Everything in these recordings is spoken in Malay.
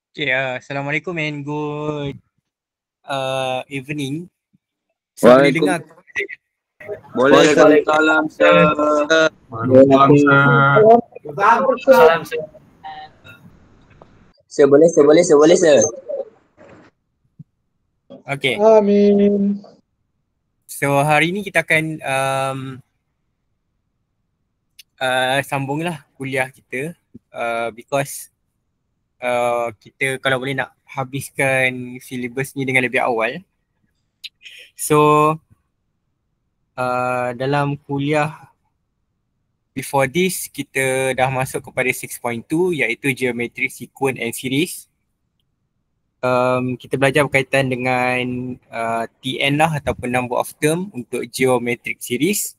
Okay, Assalamualaikum and good evening. So boleh dengar? Boleh, Waalaikumsalam, sir. Waalaikumsalam, sir. Boleh, sir. Okay. Amin. So hari ni kita akan sambunglah kuliah kita because kita kalau boleh nak habiskan syllabus ni dengan lebih awal. So dalam kuliah before this kita dah masuk kepada 6.2 iaitu Geometry Sequence and Series. Kita belajar berkaitan dengan TN lah ataupun number of term untuk geometric series.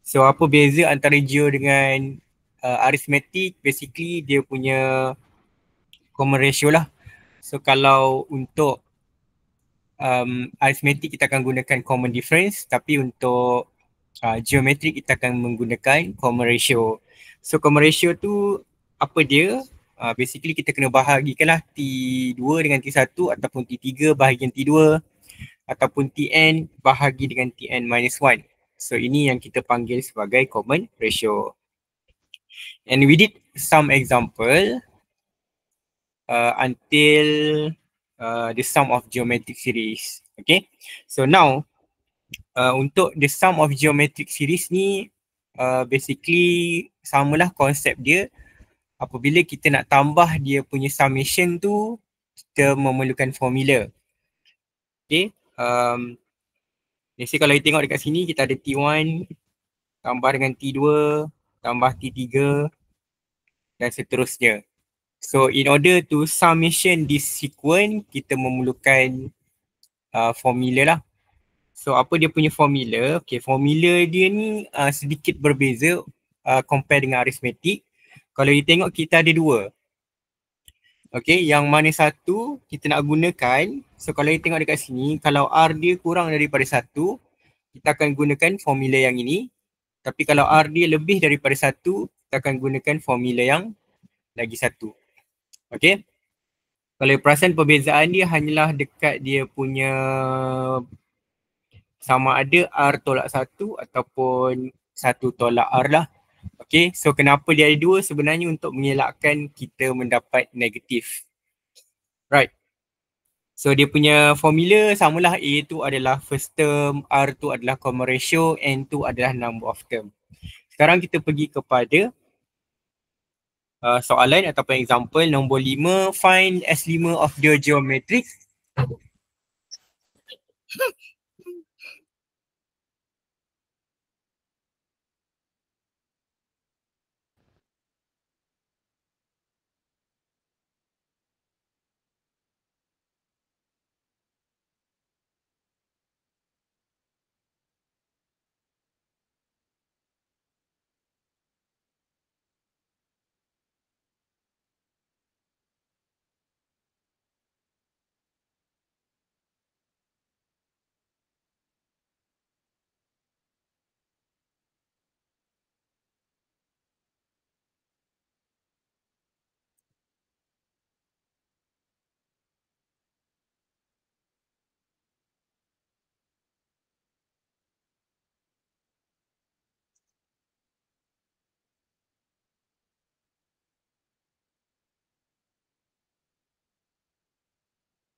So apa beza antara geo dengan arithmetic? Basically dia punya common ratio lah. So kalau untuk arithmetic kita akan gunakan common difference, tapi untuk geometric kita akan menggunakan common ratio. So common ratio tu apa dia? Basically kita kena bahagikanlah T2 dengan T1 ataupun T3 bahagian T2 ataupun Tn bahagi dengan Tn minus 1. So ini yang kita panggil sebagai common ratio. And we did some example until the sum of geometric series. Okay, so now untuk the sum of geometric series ni basically samalah konsep dia. Apabila kita nak tambah dia punya summation tu, kita memerlukan formula. Okay, let's say kalau kita tengok dekat sini kita ada T1 tambah dengan T2 tambah T3 dan seterusnya. So in order to summation this sequence, kita memerlukan formula lah. So apa dia punya formula? Okay, formula dia ni sedikit berbeza compare dengan arithmetic. Kalau kita tengok kita ada dua. Okay, yang mana satu kita nak gunakan. So kalau kita tengok dekat sini, kalau R dia kurang daripada 1, kita akan gunakan formula yang ini. Tapi kalau R dia lebih daripada 1, kita akan gunakan formula yang lagi satu. Okay. Kalau perasan perbezaan dia hanyalah dekat dia punya sama ada R tolak 1 ataupun 1 tolak R lah. Okay, so kenapa dia ada dua? Sebenarnya untuk mengelakkan kita mendapat negatif. Right. So dia punya formula samalah, A tu adalah first term, R tu adalah common ratio, N tu adalah number of term. Sekarang kita pergi kepada soalan ataupun example nombor 5. Find S5 of the geometric.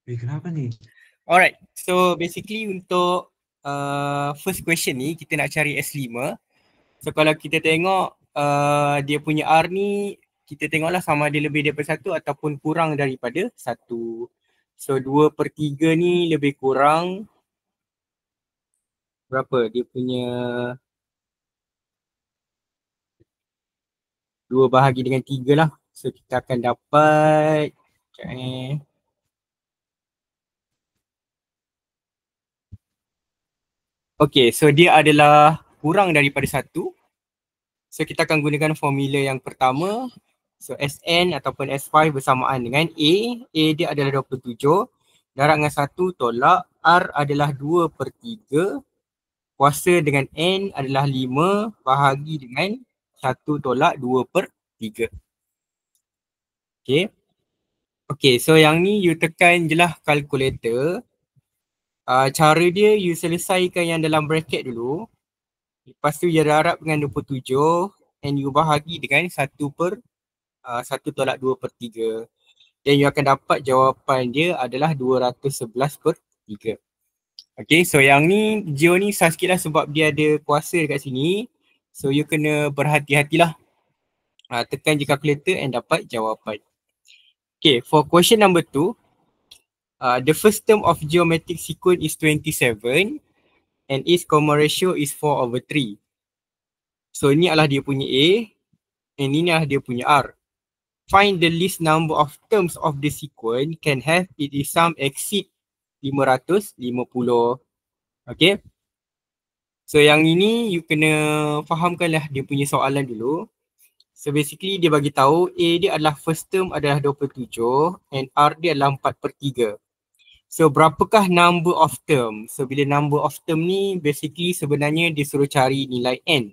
Kenapa ni? Alright, so basically untuk first question ni kita nak cari S5. So kalau kita tengok dia punya R ni, kita tengoklah sama ada lebih daripada 1 ataupun kurang daripada 1. So 2/3 ni lebih kurang berapa? Dia punya 2 bahagi dengan 3 lah. So kita akan dapat okay, so dia adalah kurang daripada 1. So kita akan gunakan formula yang pertama. So Sn ataupun S5 bersamaan dengan A. A dia adalah 27. Darab dengan 1 tolak. R adalah 2/3. Kuasa dengan N adalah 5 bahagi dengan 1 tolak 2/3. Okay. Okay, so yang ni you tekan je lah calculator. Cara dia you selesaikan yang dalam bracket dulu. Lepas tu you darab dengan 27 and you bahagi dengan 1 per 1/2/3. Dan you akan dapat jawapan dia adalah 211/3. Okay, so yang ni Geo ni susah sikit lah sebab dia ada kuasa dekat sini. So you kena berhati-hatilah. Tekan je calculator and dapat jawapan. Okay, for question number 2. The first term of geometric sequence is 27 and its common ratio is 4/3. So ini adalah dia punya A and ini adalah dia punya R. Find the least number of terms of the sequence can have its sum exceed 550. Okay. So yang ini you kena fahamkanlah dia punya soalan dulu. So basically dia bagi tahu A dia adalah first term adalah 27 and R dia adalah 4/3. So berapakah number of term? So bila number of term ni basically sebenarnya dia suruh cari nilai N.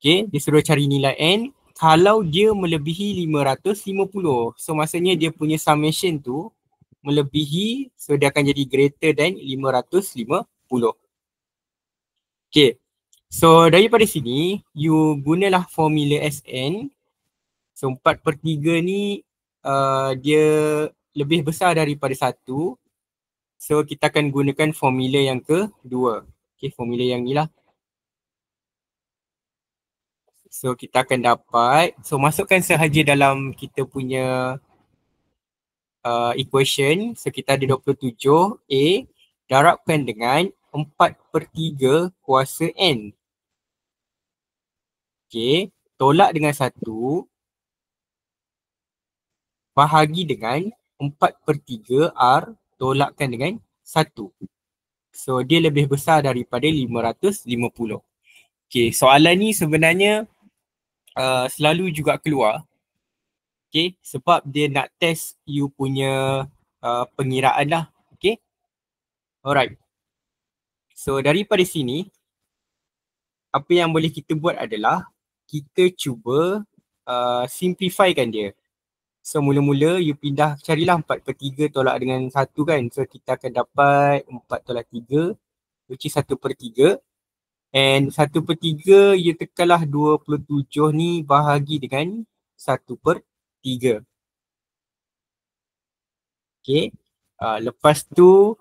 Okay, dia suruh cari nilai N kalau dia melebihi 550. So maksudnya dia punya summation tu melebihi, so dia akan jadi greater than 550. Okay, so daripada sini you gunalah formula SN. So 4/3 ni dia lebih besar daripada 1. So kita akan gunakan formula yang kedua. Okay, formula yang ni lah. So kita akan dapat, so masukkan sahaja dalam kita punya equation. So kita ada 27A darabkan dengan 4/3 kuasa N. Okay, tolak dengan 1 bahagi dengan 4/3 R tolakkan dengan 1. So dia lebih besar daripada 550. Okay, soalan ni sebenarnya selalu juga keluar. Okay, sebab dia nak test you punya pengiraan lah. Okay, alright. So daripada sini, apa yang boleh kita buat adalah kita cuba simplifykan dia. So mula-mula you pindah, carilah 4/3 tolak dengan 1 kan. So kita akan dapat 4/3 which is 1/3. And 1/3 you tekanlah 27 ni bahagi dengan 1/3. Okay, lepas tu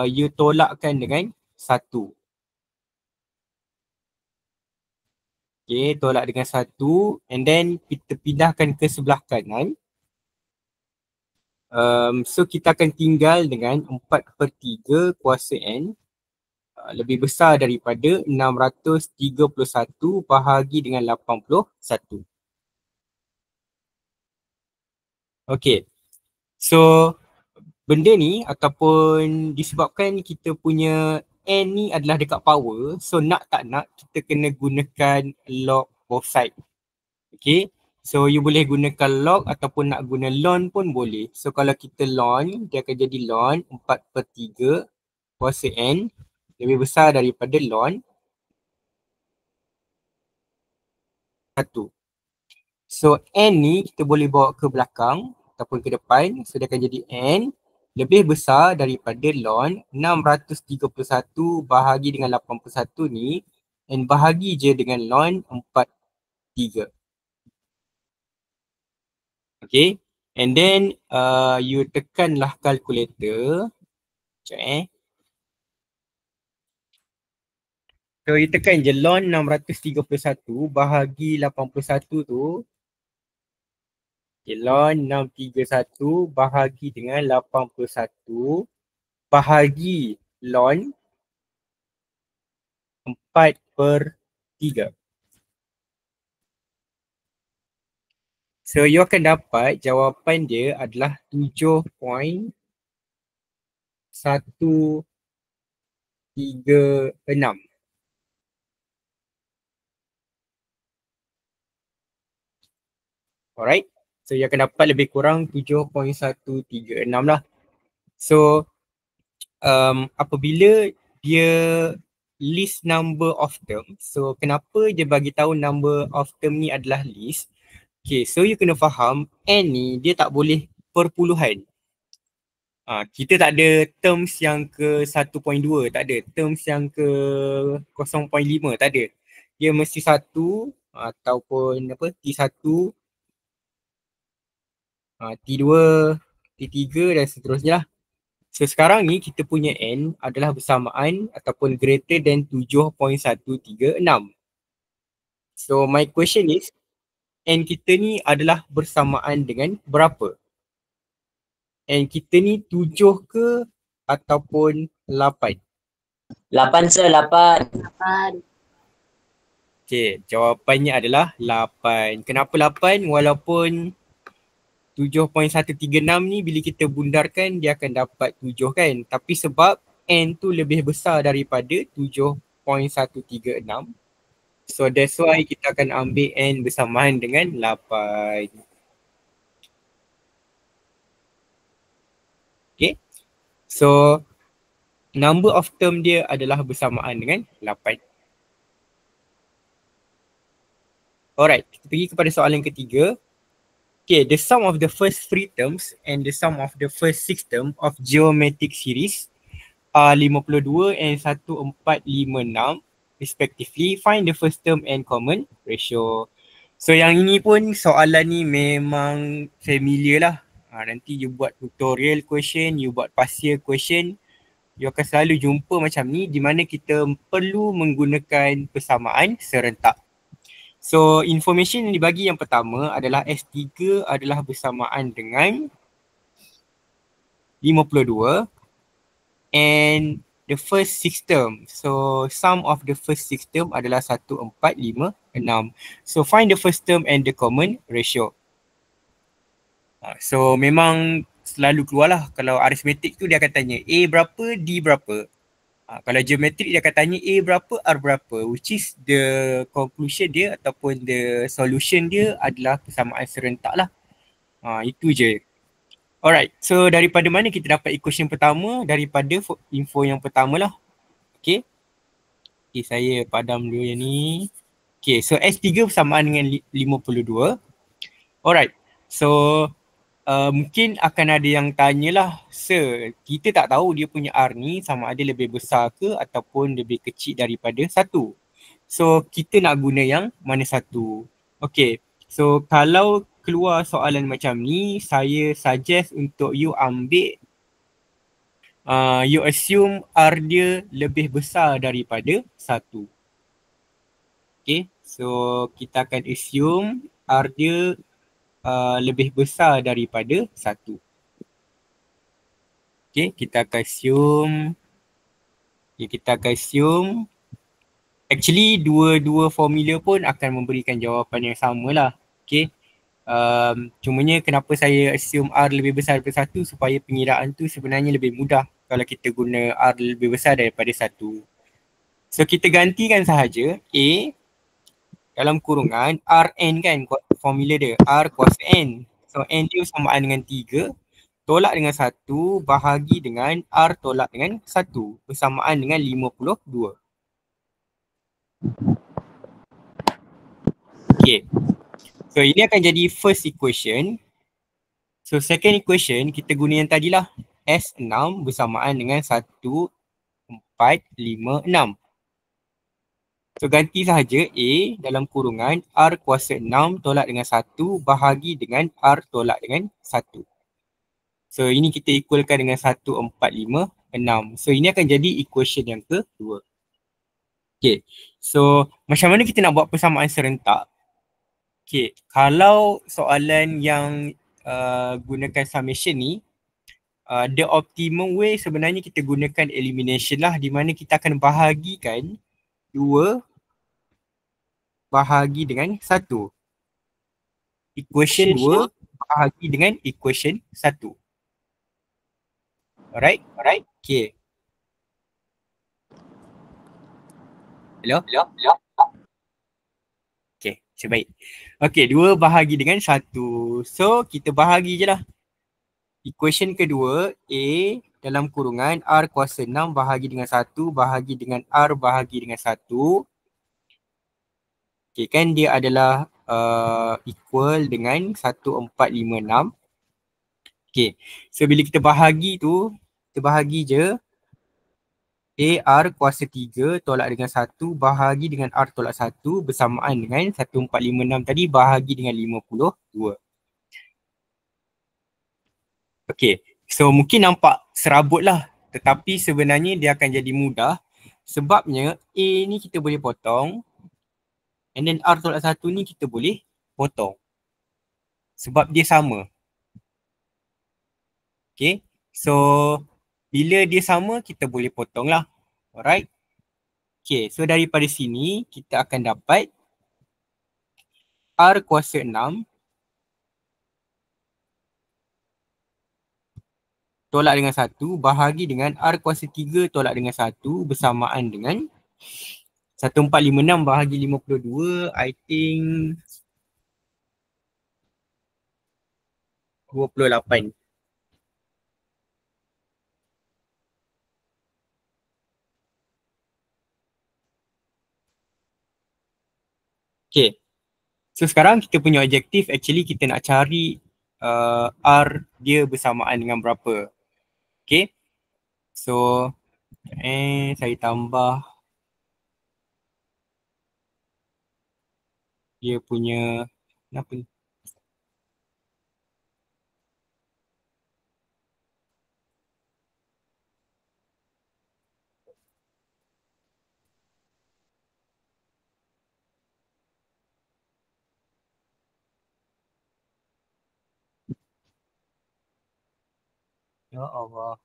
you tolakkan dengan 1. Okay, tolak dengan 1 and then kita pindahkan ke sebelah kanan. So kita akan tinggal dengan 4/3 kuasa N lebih besar daripada 631 bahagi dengan 81. Okay, so benda ni ataupun disebabkan kita punya N ni adalah dekat power, so nak tak nak kita kena gunakan log both side. Okay, so you boleh gunakan log ataupun nak guna ln pun boleh. So kalau kita ln, dia akan jadi ln 4/3 kuasa N lebih besar daripada ln 1. So N ni kita boleh bawa ke belakang ataupun ke depan. So dia akan jadi N lebih besar daripada ln 631 bahagi dengan 81 ni and bahagi je dengan ln 4/3. Okay, and then you tekanlah calculator. Sekejap So you tekan je ln 631 bahagi 81 tu. Okay, ln 631 bahagi dengan 81 bahagi ln 4/3. So you akan dapat jawapan dia adalah 7.136. Alright. So you akan dapat lebih kurang 7.136 lah. So apabila dia list number of term, so kenapa dia bagi tahu number of term ni adalah list? Okay, so you kena faham N ni dia tak boleh perpuluhan. Kita tak ada terms yang ke 1.2, tak ada. Terms yang ke 0.5, tak ada. Dia mesti 1 ataupun apa T1, T2, T3 dan seterusnya lah. So sekarang ni kita punya N adalah bersamaan ataupun greater than 7.136. So my question is, N kita ni adalah bersamaan dengan berapa? N kita ni 7 ke ataupun 8? 8 sir, 8. Okay, jawapannya adalah 8. Kenapa 8? Walaupun 7.136 ni bila kita bundarkan dia akan dapat 7 kan. Tapi sebab N tu lebih besar daripada 7.136. So that's why kita akan ambil N bersamaan dengan 8. Okay. So number of term dia adalah bersamaan dengan 8. Alright, kita pergi kepada soalan ketiga. Okay, the sum of the first 3 terms and the sum of the first 6 term of geometric series are 52 and 1456 respectively. Find the first term and common ratio. So yang ini pun soalan ni memang familiar lah. Nanti you buat tutorial question, you buat past year question, you akan selalu jumpa macam ni di mana kita perlu menggunakan persamaan serentak. So information yang dibagi yang pertama adalah S3 adalah bersamaan dengan 52 and the first 6 term. So sum of the first 6 term adalah 1456. So find the first term and the common ratio. So memang selalu keluarlah kalau aritmetik tu dia akan tanya A berapa, D berapa. Kalau geometrik dia akan tanya A berapa, R berapa, which is the conclusion dia ataupun the solution dia adalah persamaan serentak lah. Itu je. Alright, so daripada mana kita dapat equation pertama? Daripada info yang pertama lah. Okay. Okay, saya padam dulu yang ni. Okay, so S3 bersamaan dengan 52. Alright, so mungkin akan ada yang tanyalah, sir, kita tak tahu dia punya R ni sama ada lebih besar ke ataupun lebih kecil daripada 1. So kita nak guna yang mana satu? Okay, so kalau keluar soalan macam ni, saya suggest untuk you ambil, you assume R dia lebih besar daripada 1. Okay, so kita akan assume R dia lebih besar daripada 1. Okay, kita akan assume, actually dua formula pun akan memberikan jawapan yang sama lah. Okay, cumanya kenapa saya assume R lebih besar daripada 1, supaya pengiraan tu sebenarnya lebih mudah kalau kita guna R lebih besar daripada 1. So kita gantikan sahaja A dalam kurungan Rn kan, formula dia R kuasa N. So N dia bersamaan dengan 3 tolak dengan 1 bahagi dengan R tolak dengan 1 bersamaan dengan 52. Okay, so ini akan jadi first equation. So second equation kita guna yang tadilah, S6 bersamaan dengan 1456. So ganti sahaja A dalam kurungan R kuasa 6 tolak dengan 1 bahagi dengan R tolak dengan 1. So ini kita equalkan dengan 1456. So ini akan jadi equation yang kedua. Okay, so macam mana kita nak buat persamaan serentak? Okay, kalau soalan yang gunakan summation ni, the optimum way sebenarnya kita gunakan elimination lah, di mana kita akan bahagikan 2 bahagi dengan 1. Equation 2 bahagi dengan equation 1. Alright? Okay. Hello? Okay, sebaik. Okay, 2 bahagi dengan 1. So, kita bahagi je lah. Equation kedua, A dalam kurungan R kuasa 6 bahagi dengan 1 bahagi dengan R bahagi dengan 1. Okay, kan dia adalah equal dengan 1456. Okay, so bila kita bahagi tu, kita bahagi je AR kuasa 3 tolak dengan 1 bahagi dengan R tolak 1 bersamaan dengan 1456 tadi bahagi dengan 52. Okay, so mungkin nampak serabut lah, tetapi sebenarnya dia akan jadi mudah sebabnya A ni kita boleh potong and then R tolak 1 ni kita boleh potong sebab dia sama. Okay, so bila dia sama kita boleh potong lah. Alright. Okay, so daripada sini kita akan dapat R kuasa 6 tolak dengan 1 bahagi dengan R kuasa 3 tolak dengan 1 bersamaan dengan 1456 bahagi 52, I think 28. Okay, so sekarang kita punya objektif actually kita nak cari R dia bersamaan dengan berapa. Okay, so saya tambah dia punya, kenapa ni? Ya Allah.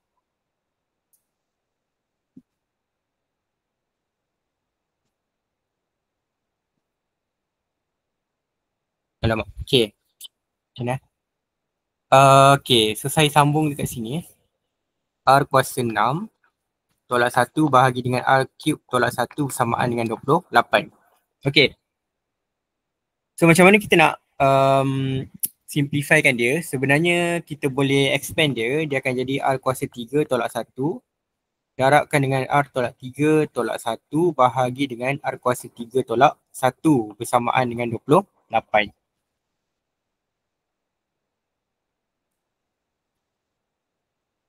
Alamak. Okay. Macam mana? Okay, so saya sambung dekat sini. R kuasa 6 tolak 1 bahagi dengan R cube tolak 1 bersamaan dengan 28. Okay. So macam mana kita nak simplifykan dia? Sebenarnya kita boleh expand dia. Dia akan jadi R kuasa 3 tolak 1 darabkan dengan R tolak 3 tolak 1 bahagi dengan R kuasa 3 tolak 1 bersamaan dengan 28.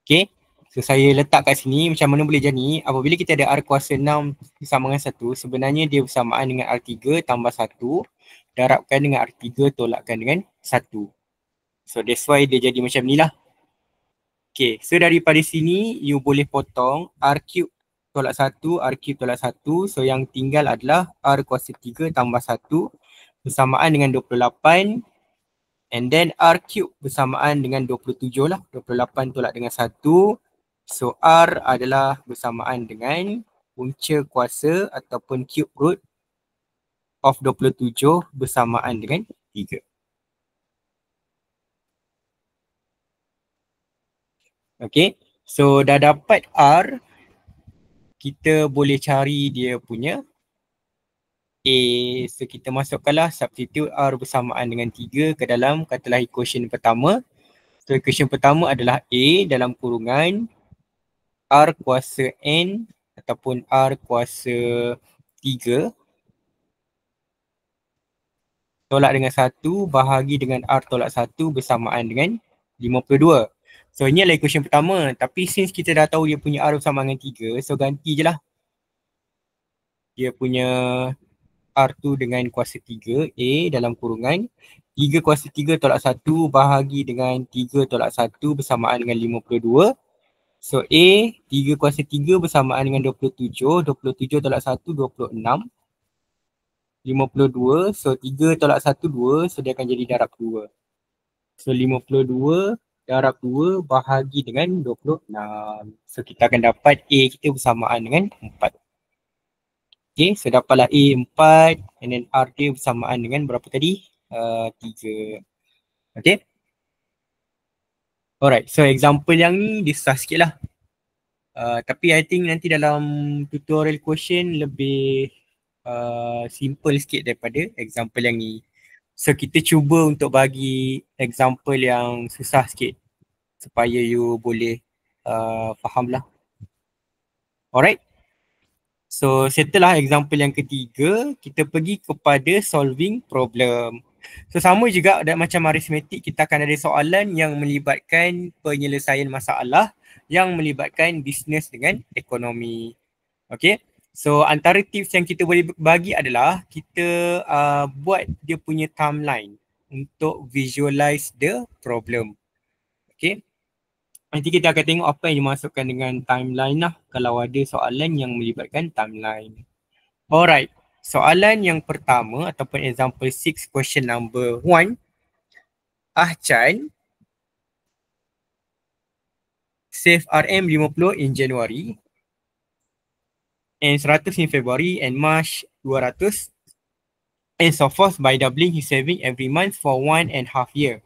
Okay, so saya letak kat sini macam mana boleh jadi. Apabila kita ada R kuasa 6 bersama dengan 1, sebenarnya dia bersamaan dengan R3 tambah 1 darabkan dengan R3 tolakkan dengan 1. So that's why dia jadi macam ni lah. Okay, so daripada sini you boleh potong R cube tolak 1, R cube tolak 1. So yang tinggal adalah R kuasa 3 tambah 1 bersamaan dengan 28. And then R cube bersamaan dengan 27 lah. 28 tolak dengan 1. So R adalah bersamaan dengan punca kuasa ataupun cube root of 27 bersamaan dengan 3. Okay, so dah dapat R, kita boleh cari dia punya A. So kita masukkanlah substitute R bersamaan dengan 3 ke dalam katalah equation pertama. So equation pertama adalah A dalam kurungan R kuasa N ataupun R kuasa 3 tolak dengan 1 bahagi dengan R tolak 1 bersamaan dengan 52. So ini adalah equation pertama, tapi since kita dah tahu dia punya R bersamaan dengan 3, so ganti je lah dia punya R2 dengan kuasa 3 A dalam kurungan 3 kuasa 3 tolak 1 bahagi dengan 3 tolak 1 bersamaan dengan 52. So A 3 kuasa 3 bersamaan dengan 27. 27 tolak 1 26. 52. So 3 tolak 1 2. So dia akan jadi darab 2. So 52 darab 2 bahagi dengan 26. So kita akan dapat A kita bersamaan dengan 4. Okay, so dapatlah A 4 and then R dia bersamaan dengan berapa tadi? 3. Okay. Alright, so example yang ni dia susah sikit lah. Tapi I think nanti dalam tutorial question lebih simple sikit daripada example yang ni. So kita cuba untuk bagi example yang susah sikit supaya you boleh faham lah. Alright. So setelah example yang ketiga, kita pergi kepada solving problem. So sama juga macam aritmetik, kita akan ada soalan yang melibatkan penyelesaian masalah yang melibatkan bisnes dengan ekonomi. Okay. So antara tips yang kita boleh bagi adalah kita buat dia punya timeline untuk visualize the problem. Okay. Nanti kita akan tengok apa yang dimasukkan dengan timeline lah kalau ada soalan yang melibatkan timeline. Alright. Soalan yang pertama ataupun example 6 question number 1. Ah Chan save RM50 in January and 100 in February and March 200 and so forth by doubling his saving every month for 1.5 year.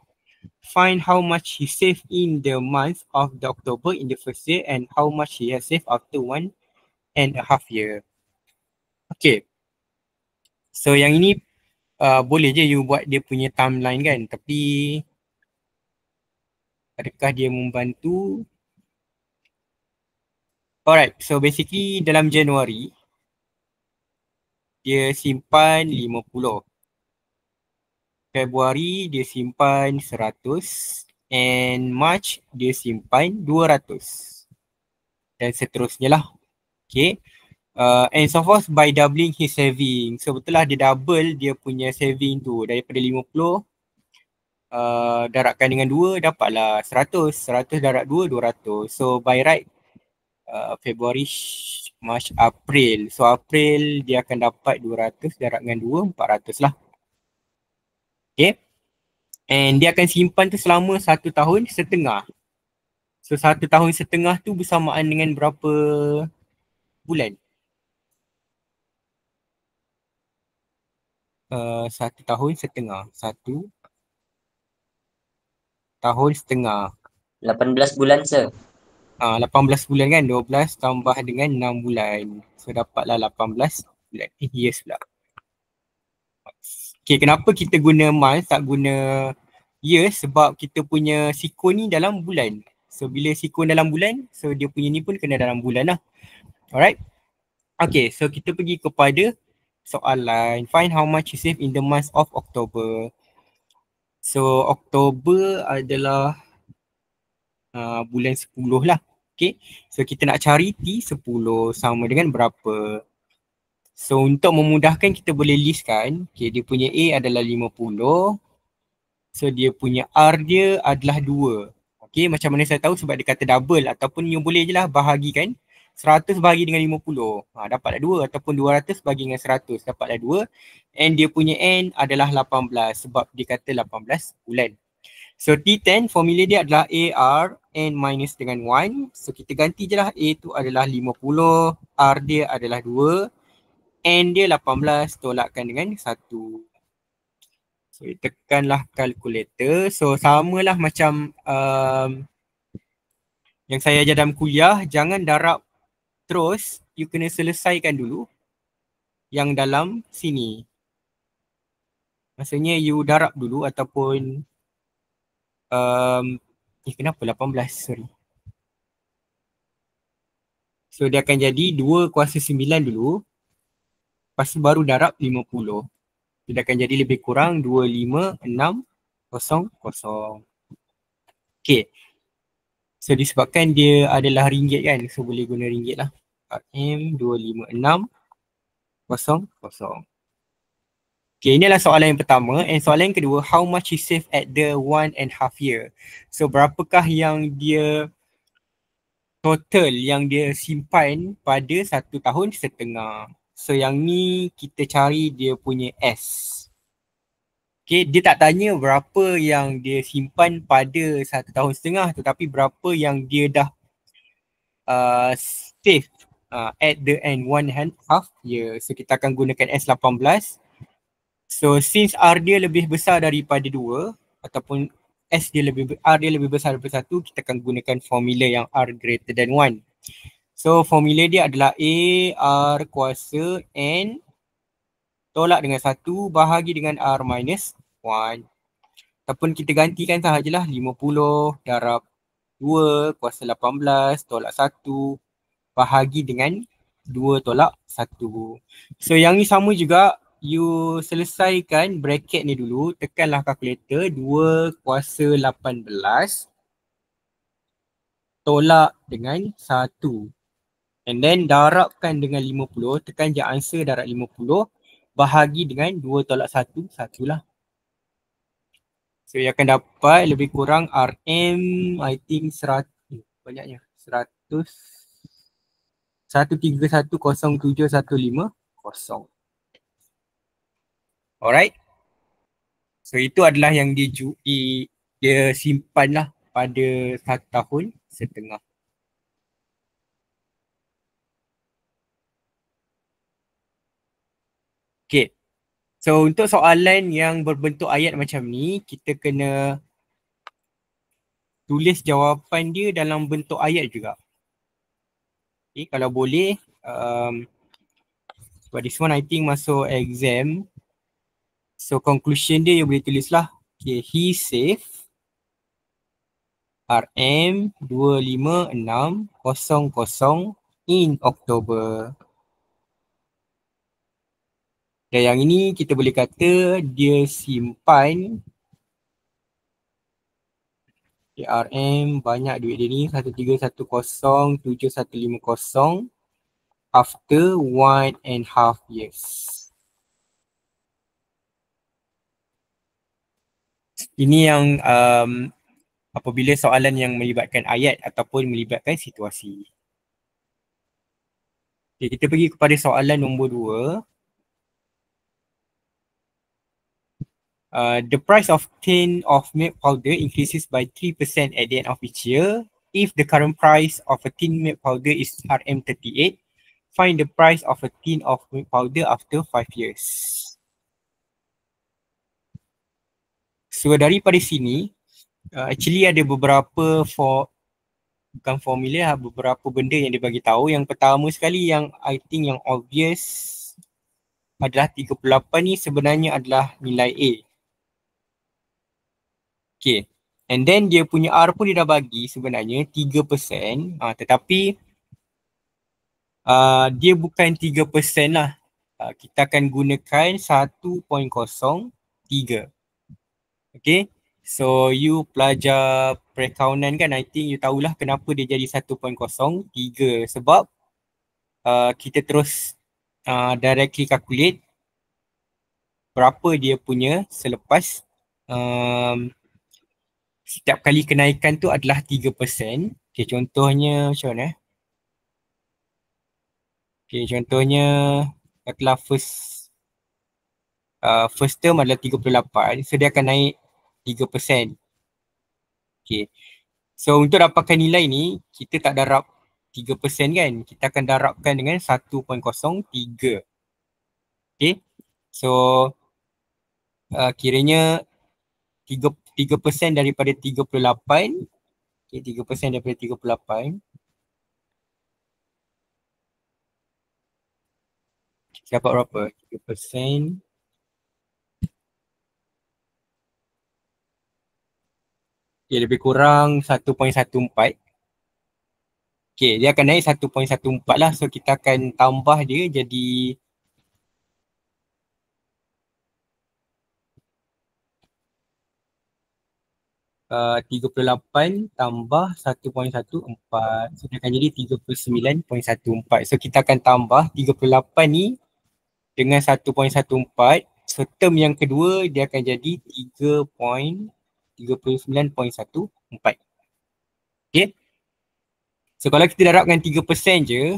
Find how much he saved in the month of the October in the first year and how much he has saved after 1.5 year. Okay. So yang ini boleh je you buat dia punya timeline kan, tapi adakah dia membantu? Alright, so basically dalam Januari dia simpan 50. Februari dia simpan 100 and March dia simpan 200 dan seterusnya lah. Okay. And so forth by doubling his saving. So betul lah dia double dia punya saving tu daripada 50 darabkan dengan 2 dapatlah 100. 100 darab 2, 200. So by right Februari, March, April. So April dia akan dapat 200 darab dengan 2, 400 lah. Okay. And dia akan simpan tu selama 1 tahun setengah. So 1 tahun setengah tu bersamaan dengan berapa bulan? 1 tahun setengah. 1 tahun setengah. 18 bulan, sir. 18 bulan kan? 12 tambah dengan 6 bulan. So dapatlah 18 bulan. Years pula. Okay, kenapa kita guna month tak guna years? Sebab kita punya sikon ni dalam bulan. So bila sikon dalam bulan, so dia punya ni pun kena dalam bulan lah. Alright. Okay, so kita pergi kepada soalan. Find how much you save in the month of October. So October adalah bulan 10 lah. Okay, so kita nak cari T10 sama dengan berapa. So untuk memudahkan kita boleh listkan. Okay, dia punya A adalah 50. So dia punya R dia adalah 2. Okay, macam mana saya tahu? Sebab dia kata double ataupun you boleh je lah bahagikan 100 bahagi dengan 50. Dapatlah 2 ataupun 200 bahagi dengan 100 dapatlah 2. And dia punya N adalah 18 sebab dia kata 18 bulan. So T10 formula dia adalah AR N minus dengan 1. So kita ganti je lah. A tu adalah 50, R dia adalah 2, N dia 18 tolakkan dengan 1. So tekanlah kalkulator. So samalah macam yang saya ajar dalam kuliah. Jangan darab terus, you kena selesaikan dulu yang dalam sini. Maksudnya you darab dulu ataupun kenapa 18? Sorry. So dia akan jadi 2 kuasa 9 dulu. Lepas tu baru darab 50. Dia akan jadi lebih kurang 25600. Okay. So disebabkan dia adalah ringgit kan. So boleh guna ringgit lah. RM25600. Okay, inilah soalan yang pertama. And soalan yang kedua, how much you save at the 1.5 year? So berapakah yang dia total yang dia simpan pada 1 tahun setengah. So yang ni kita cari dia punya S. Okay, dia tak tanya berapa yang dia simpan pada 1 tahun setengah, tetapi berapa yang dia dah save at the end 1.5 year. So kita akan gunakan S18. So since R dia lebih besar daripada 2 ataupun R dia lebih besar daripada 1, kita akan gunakan formula yang R greater than 1. So formula dia adalah A R kuasa N tolak dengan 1 bahagi dengan R minus 1. Ataupun kita gantikan sahajalah 50 darab 2 kuasa 18 tolak 1 bahagi dengan 2 tolak 1. So yang ni sama juga you selesaikan bracket ni dulu, tekanlah kalkulator 2 kuasa 18 tolak dengan 1. And then darabkan dengan 50, tekan je answer darab 50, bahagi dengan 2 tolak 1, 1 lah. So yang akan dapat lebih kurang RM, I think 100, banyaknya, 100, 1310715. Alright. So itu adalah yang dia simpan lah pada 1 tahun setengah. Okay. So untuk soalan yang berbentuk ayat macam ni, kita kena tulis jawapan dia dalam bentuk ayat juga. Okay, kalau boleh, but this one I think masuk exam. So conclusion dia you boleh tulis lah. Okay, he save RM25600 in October. Dan yang ini kita boleh kata dia simpan RM banyak duit dia ni 1310715 after 1.5 years. Ini yang apabila soalan yang melibatkan ayat ataupun melibatkan situasi. Okay, kita pergi kepada soalan nombor 2. The price of tin of milk powder increases by 3% at the end of each year. If the current price of a tin milk powder is RM38, find the price of a tin of milk powder after 5 years. So daripada sini, actually ada beberapa bukan formula, beberapa benda yang dia bagi tahu. Yang pertama sekali yang I think yang obvious adalah 38 ni sebenarnya adalah nilai A. Okay, and then dia punya R pun dia dah bagi sebenarnya 3%, tetapi dia bukan 3% lah. Kita akan gunakan 1.03. Okay, so you pelajar perakaunan kan, I think you tahulah kenapa dia jadi 1.03. Sebab kita terus directly calculate berapa dia punya selepas setiap kali kenaikan tu adalah 3%. Okay, contohnya macam mana? Okay, contohnya katakanlah first term adalah 38, so dia akan naik 3%. Okay, so untuk dapatkan nilai ni, kita tak darab 3% kan, kita akan darabkan dengan 1.03. Okay, so kiranya 3% daripada 38, okay, 3% daripada 38, dapat berapa? 3%. Okay, lebih kurang 1.14. Okay, dia akan naik 1.14 lah. So kita akan tambah dia jadi uh, 38 tambah 1.14. So dia akan jadi 39.14. So kita akan tambah 38 ni dengan 1.14. So term yang kedua dia akan jadi 39.14. Okay. So kalau kita darabkan 3% je,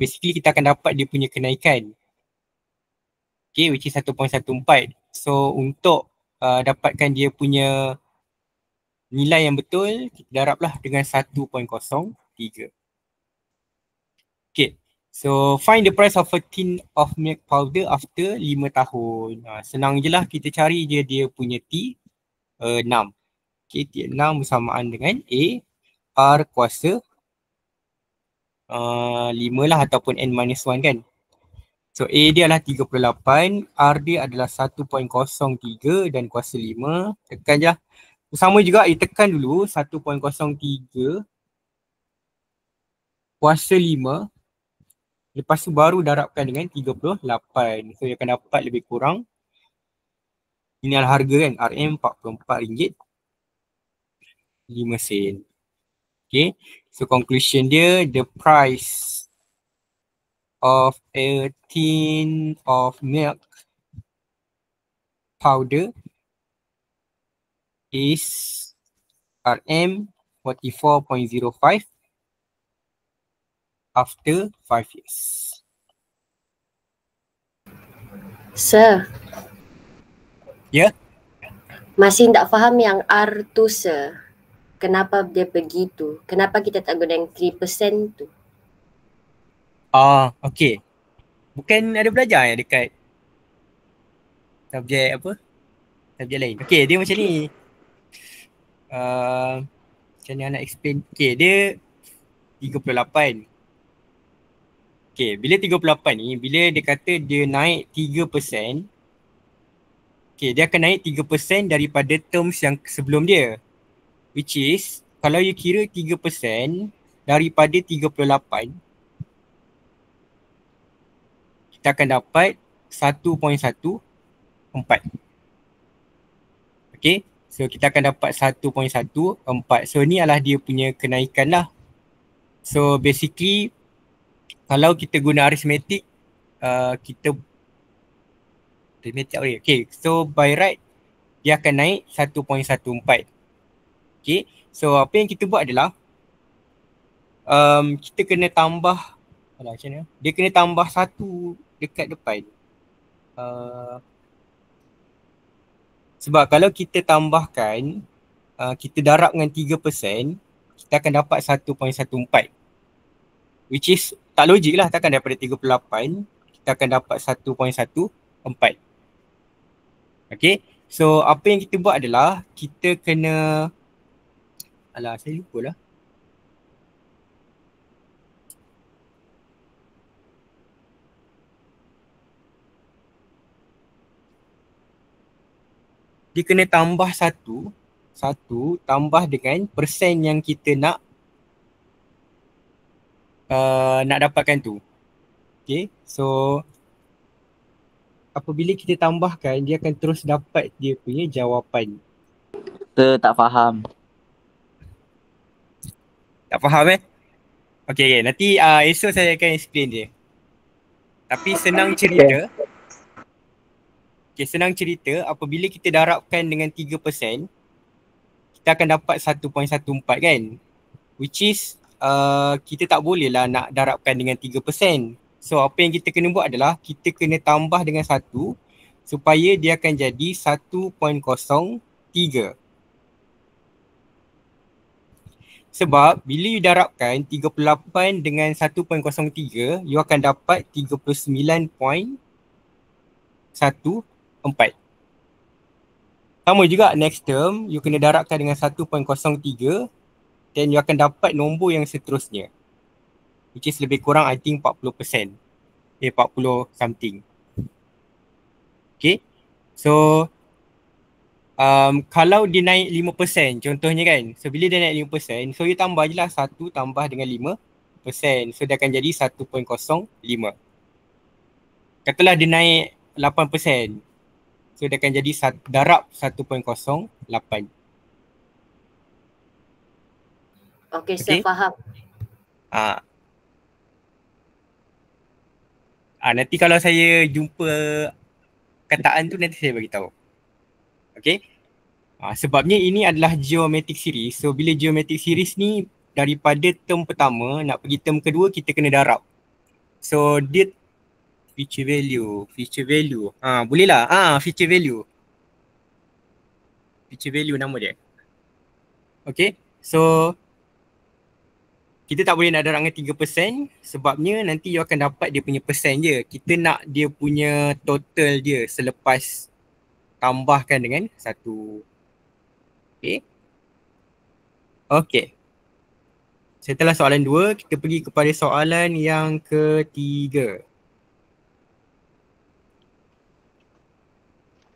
basically kita akan dapat dia punya kenaikan. Okay, which is 1.14. So untuk dapatkan dia punya nilai yang betul, kita darablah dengan 1.03. Okay, so find the price of a tin of milk powder after 5 tahun. Senang je lah, kita cari je dia punya T 6. Okay, T 6 bersamaan dengan A R kuasa 5 lah ataupun N-1 kan. So A dia adalah 38, R dia adalah 1.03 dan kuasa 5. Tekan je lah. Sama juga ditekan dulu 1.03 kuasa 5 Lepas tu baru darabkan dengan 38. So dia akan dapat lebih kurang, ini adalah harga kan, RM44.5. Okay, so conclusion dia, the price of a tin of milk powder is RM44.05 after 5 years. Sir. Ya? Masih tak faham yang R tu, sir. Kenapa dia begitu? Kenapa kita tak guna yang 3% tu? Okay. Bukan ada belajar yang dekat subjek apa? Subjek lain. Okay, dia macam ni. Macam ni nak explain. Okay, dia 38. Okay, bila 38 ni, bila dia kata dia naik 3%, okay, dia akan naik 3% daripada terms yang sebelum dia. Which is, kalau you kira 3% daripada 38, kita akan dapat 1.14. Okay, so kita akan dapat 1.14. So ni adalah dia punya kenaikan lah. So basically, kalau kita guna arithmetic, okay, so by right, dia akan naik 1.14. Okay, so apa yang kita buat adalah, kita kena tambah, macam mana? Dia kena tambah 1 dekat depan. Sebab kalau kita tambahkan, kita darab dengan 3%, kita akan dapat 1.14. Which is, tak logik lah, takkan daripada 38, kita akan dapat 1.14. Okay, so apa yang kita buat adalah, kita kena, saya lupa lah. Dia kena tambah satu tambah dengan persen yang kita nak dapatkan tu. Okay, so apabila kita tambahkan, dia akan terus dapat dia punya jawapan. Tak faham. Tak faham Okay, nanti esok saya akan explain dia. Tapi senang cerita, senang cerita, apabila kita darabkan dengan 3%, kita akan dapat 1.14 kan? Which is, kita tak boleh lah nak darabkan dengan 3%. So apa yang kita kena buat adalah, kita kena tambah dengan 1 supaya dia akan jadi 1.03. Sebab bila you darabkan 38 dengan 1.03, you akan dapat 39.14. Sama juga next term, you kena darabkan dengan 1.03, then you akan dapat nombor yang seterusnya. Which is lebih kurang I think 40%. 40 something. Okay. So, kalau dia naik 5% contohnya kan. So, bila dia naik 5%, so you tambah je lah 1 tambah dengan 5%. So, dia akan jadi 1.05. Katalah dia naik 8%. So dia akan jadi darab 1.08. Okay, saya faham. Nanti kalau saya jumpa kataan tu, nanti saya bagi tahu. Okay. Sebabnya ini adalah geometric series. So bila geometric series ni daripada term pertama nak pergi term kedua, kita kena darab. So dia feature value. Boleh lah. Feature value nama dia. Okay, so kita tak boleh nak darab dengan 3% sebabnya nanti you akan dapat dia punya persen je. Kita nak dia punya total dia selepas tambahkan dengan 1. Okay. Setelah soalan 2, kita pergi kepada soalan yang ketiga.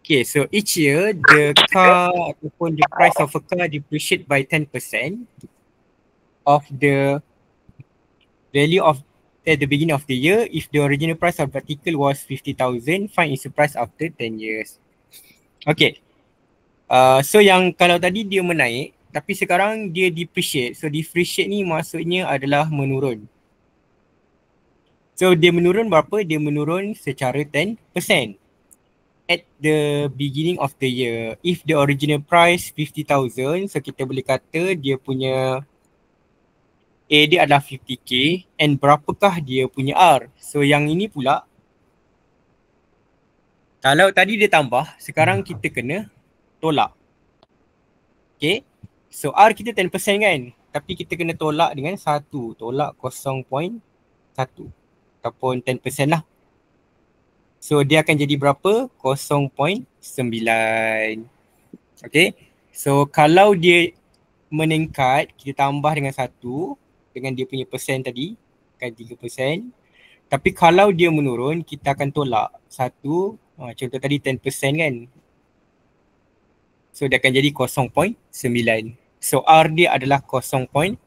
Okay, so each year the car ataupun the price of a car depreciate by 10% of the value of at the beginning of the year. If the original price of article was 50,000, find its price after 10 years. Okay. So yang kalau tadi dia menaik, tapi sekarang dia depreciate. So depreciate ni maksudnya adalah menurun. So dia menurun berapa? Dia menurun secara 10%. At the beginning of the year, if the original price 50,000, so kita boleh kata dia punya A dia adalah 50k and berapakah dia punya R? So yang ini pula, kalau tadi dia tambah, sekarang kita kena tolak. Okay, so R kita 10% kan, tapi kita kena tolak dengan 1, tolak 0.1 ataupun 10% lah. So dia akan jadi berapa? 0.9. Okay, so kalau dia meningkat, kita tambah dengan 1 dengan dia punya persen tadi, kan 3%. Tapi kalau dia menurun, kita akan tolak 1, contoh tadi 10% kan. So dia akan jadi 0.9. So R dia adalah 0.9.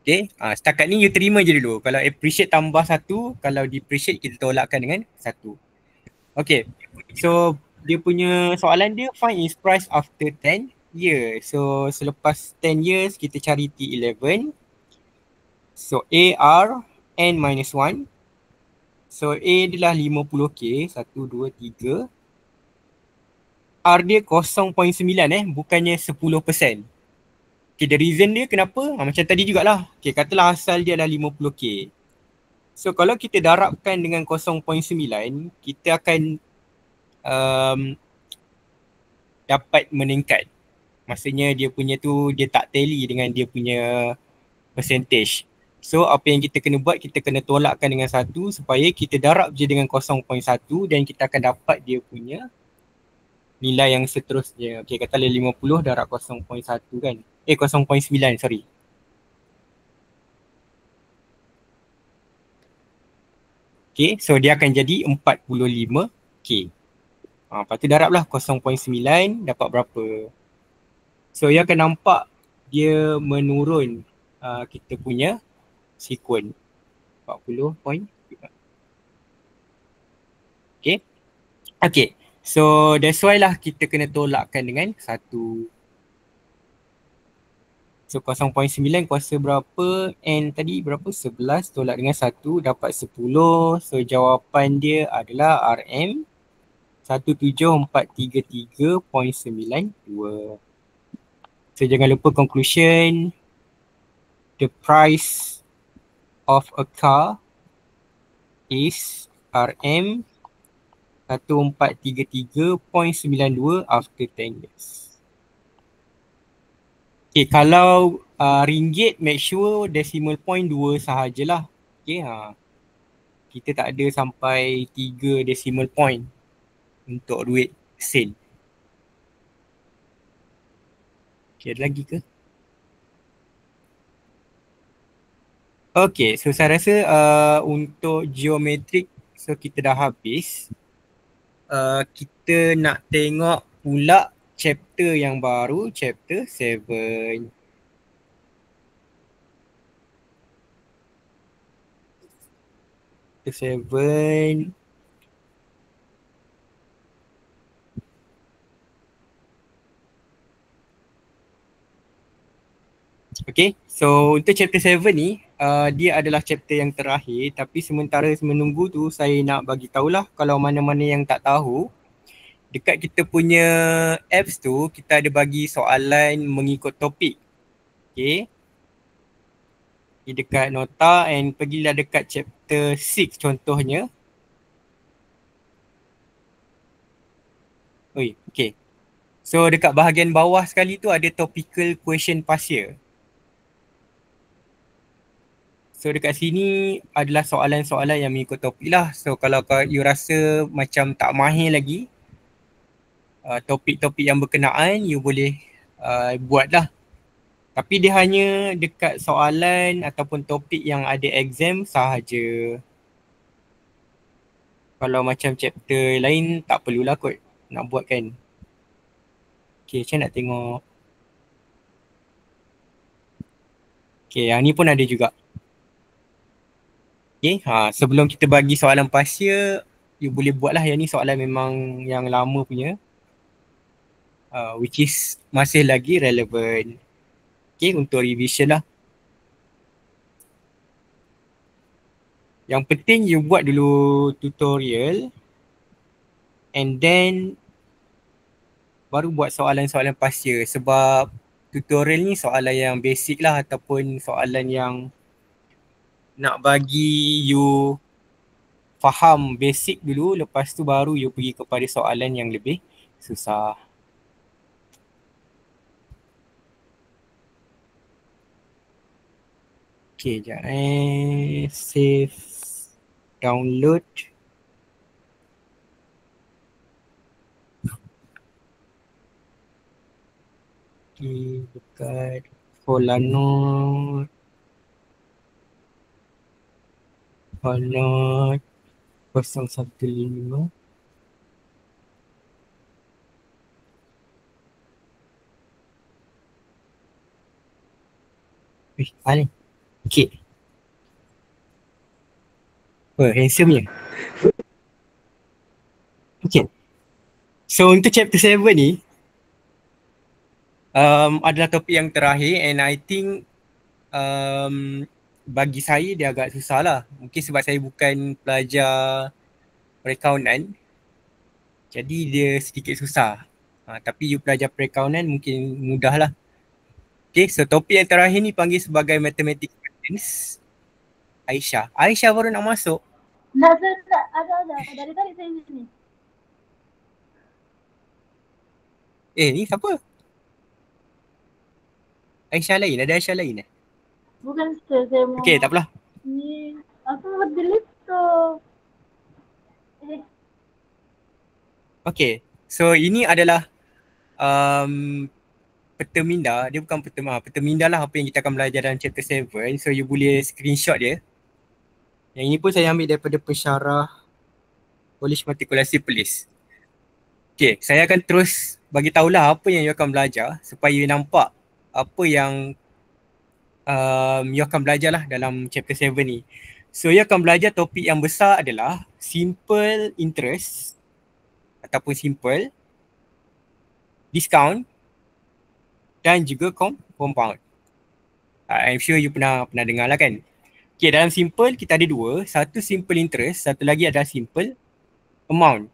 Okay, setakat ni you terima je dulu. Kalau appreciate tambah 1, kalau depreciate kita tolakkan dengan 1. Okay, so dia punya soalan dia find its price after 10 years. So selepas 10 years kita cari T11. So A, R, N minus 1. So A adalah 50k, 1, 2, 3. R dia 0.9 bukannya 10%. Okay, the reason dia kenapa? Macam tadi jugalah. Okay, katalah asal dia adalah 50k. So kalau kita darabkan dengan 0.9, kita akan dapat meningkat. Maksudnya dia punya tu dia tak tally dengan dia punya percentage. So apa yang kita kena buat, kita kena tolakkan dengan 1 supaya kita darab je dengan 0.1 dan kita akan dapat dia punya nilai yang seterusnya. Okay, katalah 50 darab 0.1 kan. 0.9 sorry. Okay, so dia akan jadi 45k. Lepas tu darablah 0.9 dapat berapa. So ia akan nampak dia menurun kita punya sekuen 40 point. Okay. Okay. So that's why lah kita kena tolakkan dengan 1. So 0.9 kuasa berapa? N tadi berapa? 11 tolak dengan 1 dapat 10. So jawapan dia adalah RM 17433.92. So jangan lupa conclusion. The price of a car is RM 1433.92 after 10 years. Okay, kalau ringgit, make sure decimal point 2 sahajalah. Okay, kita tak ada sampai 3 decimal point untuk duit sen. Okay, ada lagi ke? Okay, so saya rasa untuk geometrik, so kita dah habis. Kita nak tengok pula chapter yang baru, chapter 7. Chapter 7. Okay, so untuk chapter 7 ni, dia adalah chapter yang terakhir, tapi sementara menunggu tu saya nak bagi tahulah kalau mana-mana yang tak tahu, dekat kita punya apps tu kita ada bagi soalan mengikut topik. Okay. Di dekat nota and pergilah dekat chapter 6 contohnya. Okay. So dekat bahagian bawah sekali tu ada topical question past year. So dekat sini adalah soalan-soalan yang mengikut topik lah. So kalau you rasa macam tak mahir lagi, topik-topik yang berkenaan you boleh buat lah. Tapi dia hanya dekat soalan ataupun topik yang ada exam sahaja. Kalau macam chapter lain tak perlulah kot nak buat kan. Okay, saya nak tengok. Okay, yang ni pun ada juga. Okay, sebelum kita bagi soalan past year, you boleh buatlah yang ni soalan memang yang lama punya. Which is masih lagi relevant. Okay, untuk revision lah. Yang penting you buat dulu tutorial and then baru buat soalan-soalan past year, sebab tutorial ni soalan yang basic lah ataupun soalan yang nak bagi you faham basic dulu, lepas tu baru you pergi kepada soalan yang lebih susah. Okay, sekejap save, download. Okay, dekat Folanote. Folanote 015. Ni. Okay. Handsome-nya. Okay. So untuk chapter 7 ni adalah topik yang terakhir and I think bagi saya dia agak susah lah. Mungkin sebab saya bukan pelajar perakaunan, jadi dia sedikit susah. Tapi you pelajar perakaunan mungkin mudah lah. Okay, so topik yang terakhir ni panggil sebagai Mathematics Questions. Aisyah. Aisyah baru nak masuk. Tak, ada. Dari tadi saya sini. Ni siapa? Aisyah lain? Ada Aisyah lain eh? Bukan saya mau. Okay, tak apalah. Ni, aku mau delete tu. Okay, so ini adalah peta minda. Dia bukan peta minda lah apa yang kita akan belajar dalam chapter 7. So you boleh screenshot dia. Yang ini pun saya ambil daripada pensyarah College Matrikulasi Polis. Okay, saya akan terus bagi tahulah apa yang you akan belajar supaya you nampak apa yang you akan belajar lah dalam chapter 7 ni. So you akan belajar topik yang besar adalah simple interest ataupun simple, discount dan juga compound. I'm sure you pernah dengar lah kan. Okay, dalam simple kita ada dua. Satu simple interest, satu lagi adalah simple amount.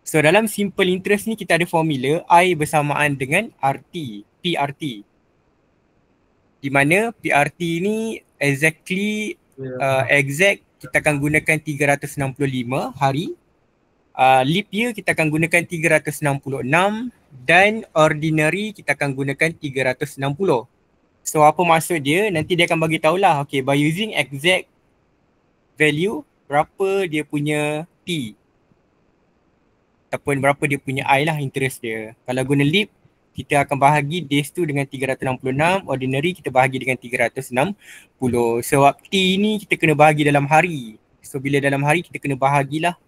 So dalam simple interest ni kita ada formula I bersamaan dengan RT, PRT. Di mana PRT ni exact kita akan gunakan 365 hari. Leap year kita akan gunakan 366 dan ordinary kita akan gunakan 360. So apa maksud dia? Nanti dia akan bagi tahulah, okay, by using exact value berapa dia punya T ataupun berapa dia punya I lah, interest dia. Kalau guna leap, kita akan bahagi days tu dengan 366, ordinary kita bahagi dengan 360. Sebab T ni kita kena bahagi dalam hari. So bila dalam hari kita kena bahagilah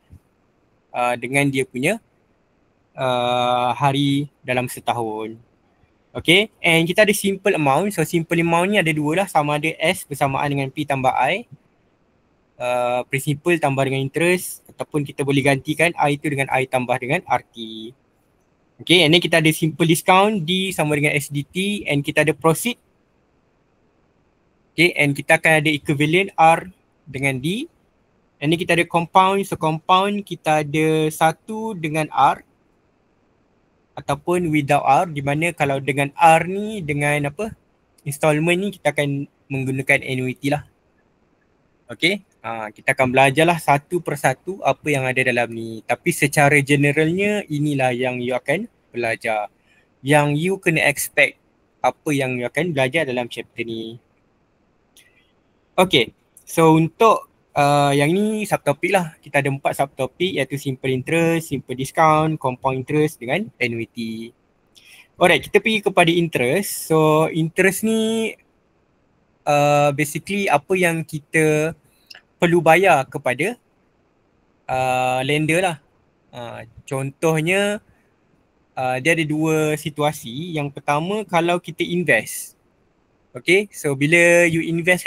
dengan dia punya hari dalam setahun. Okay, and kita ada simple amount. So simple amount ni ada dua lah, sama ada S bersamaan dengan P tambah I, principal tambah dengan interest, ataupun kita boleh gantikan I tu dengan I tambah dengan RT. Okay, and then kita ada simple discount, D sama dengan SDT, and kita ada proceed. Okay, and kita akan ada equivalent R dengan D. And then kita ada compound, so compound kita ada satu dengan R ataupun without R, di mana kalau dengan R ni, dengan installment ni kita akan menggunakan annuity lah. Okay, kita akan belajarlah satu persatu apa yang ada dalam ni. Tapi secara generalnya inilah yang you akan belajar. Yang you kena expect apa yang you akan belajar dalam chapter ni. Okay, so untuk yang ni subtopik lah. Kita ada 4 subtopik, iaitu simple interest, simple discount, compound interest dengan annuity. Alright, kita pergi kepada interest. So interest ni basically apa yang kita perlu bayar kepada lender lah. Contohnya dia ada dua situasi. Yang pertama, kalau kita invest. Okay, so bila you invest,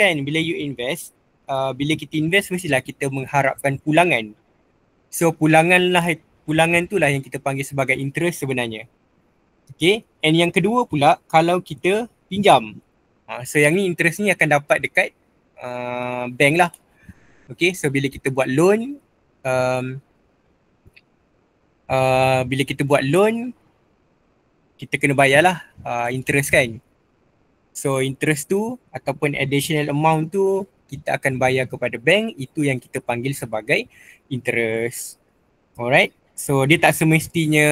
bila kita invest mestilah kita mengharapkan pulangan. So pulangan tu lah yang kita panggil sebagai interest sebenarnya. Okay, and yang kedua pula kalau kita pinjam. So yang ni interest ni akan dapat dekat bank lah. Okay, so bila kita buat loan, kita kena bayarlah interest kan. So interest tu ataupun additional amount tu kita akan bayar kepada bank, itu yang kita panggil sebagai interest. Alright, so dia tak semestinya,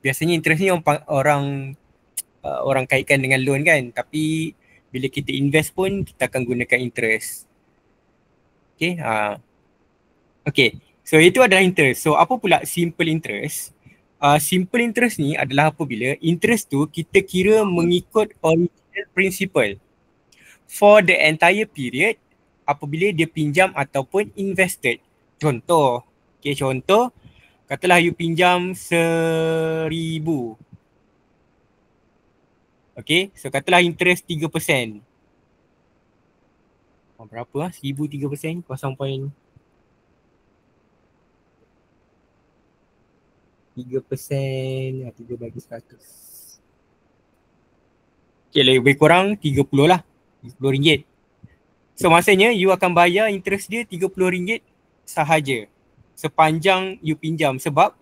biasanya interest ni orang kaitkan dengan loan kan, tapi bila kita invest pun kita akan gunakan interest. Okay, okay, so itu adalah interest. So apa pula simple interest? Simple interest ni adalah apabila interest tu kita kira mengikut original principle for the entire period apabila dia pinjam ataupun invested. Contoh, okay, contoh katalah you pinjam 1,000. Okay, so katalah interest 3%. Berapa lah? 1,000 3%, 0.3 bagi 100. Okay, lebih kurang 30 lah, RM30. So maksudnya you akan bayar interest dia RM30 sahaja sepanjang you pinjam, sebab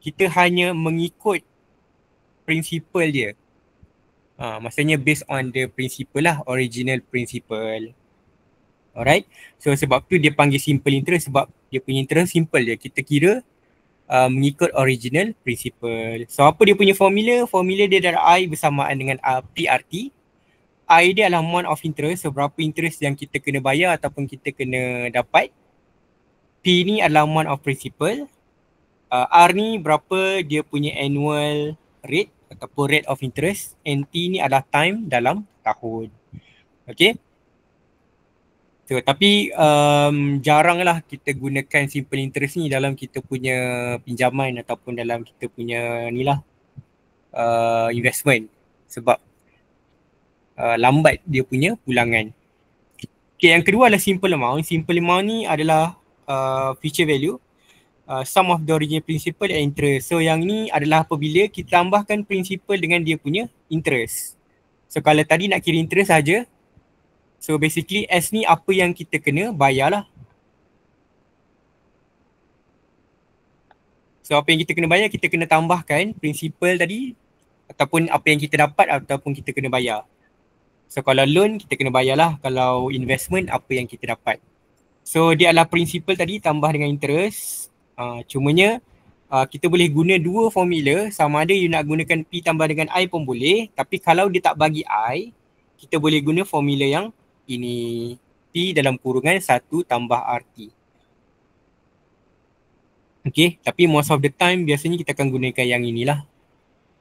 kita hanya mengikut prinsipal dia. Maksudnya based on the principle lah, original principle. Alright, so sebab tu dia panggil simple interest, sebab dia punya interest simple je, kita kira mengikut original principle. So apa dia punya formula? Formula dia adalah I bersamaan dengan PRT. I dia adalah amount of interest, so berapa interest yang kita kena bayar ataupun kita kena dapat. P ni adalah amount of principal. R ni berapa dia punya annual rate ataupun rate of interest. And T ni adalah time dalam tahun. Okay. So tapi jaranglah kita gunakan simple interest ni dalam kita punya pinjaman ataupun dalam kita punya ni lah investment, sebab lambat dia punya pulangan. Okay, yang kedua adalah simple amount. Simple amount ni adalah future value, sum of the original principal and interest. So yang ni adalah apabila kita tambahkan principal dengan dia punya interest. So kalau tadi nak kira interest saja, so basically S ni apa yang kita kena bayar lah. So apa yang kita kena bayar, kita kena tambahkan principal tadi ataupun apa yang kita dapat ataupun kita kena bayar. So kalau loan kita kena bayar lah, kalau investment apa yang kita dapat. So dia adalah principal tadi tambah dengan interest. Cumanya kita boleh guna dua formula, sama ada you nak gunakan P tambah dengan I pun boleh, tapi kalau dia tak bagi I, kita boleh guna formula yang ini, P dalam kurungan 1 tambah RT. Okay, tapi most of the time biasanya kita akan gunakan yang inilah,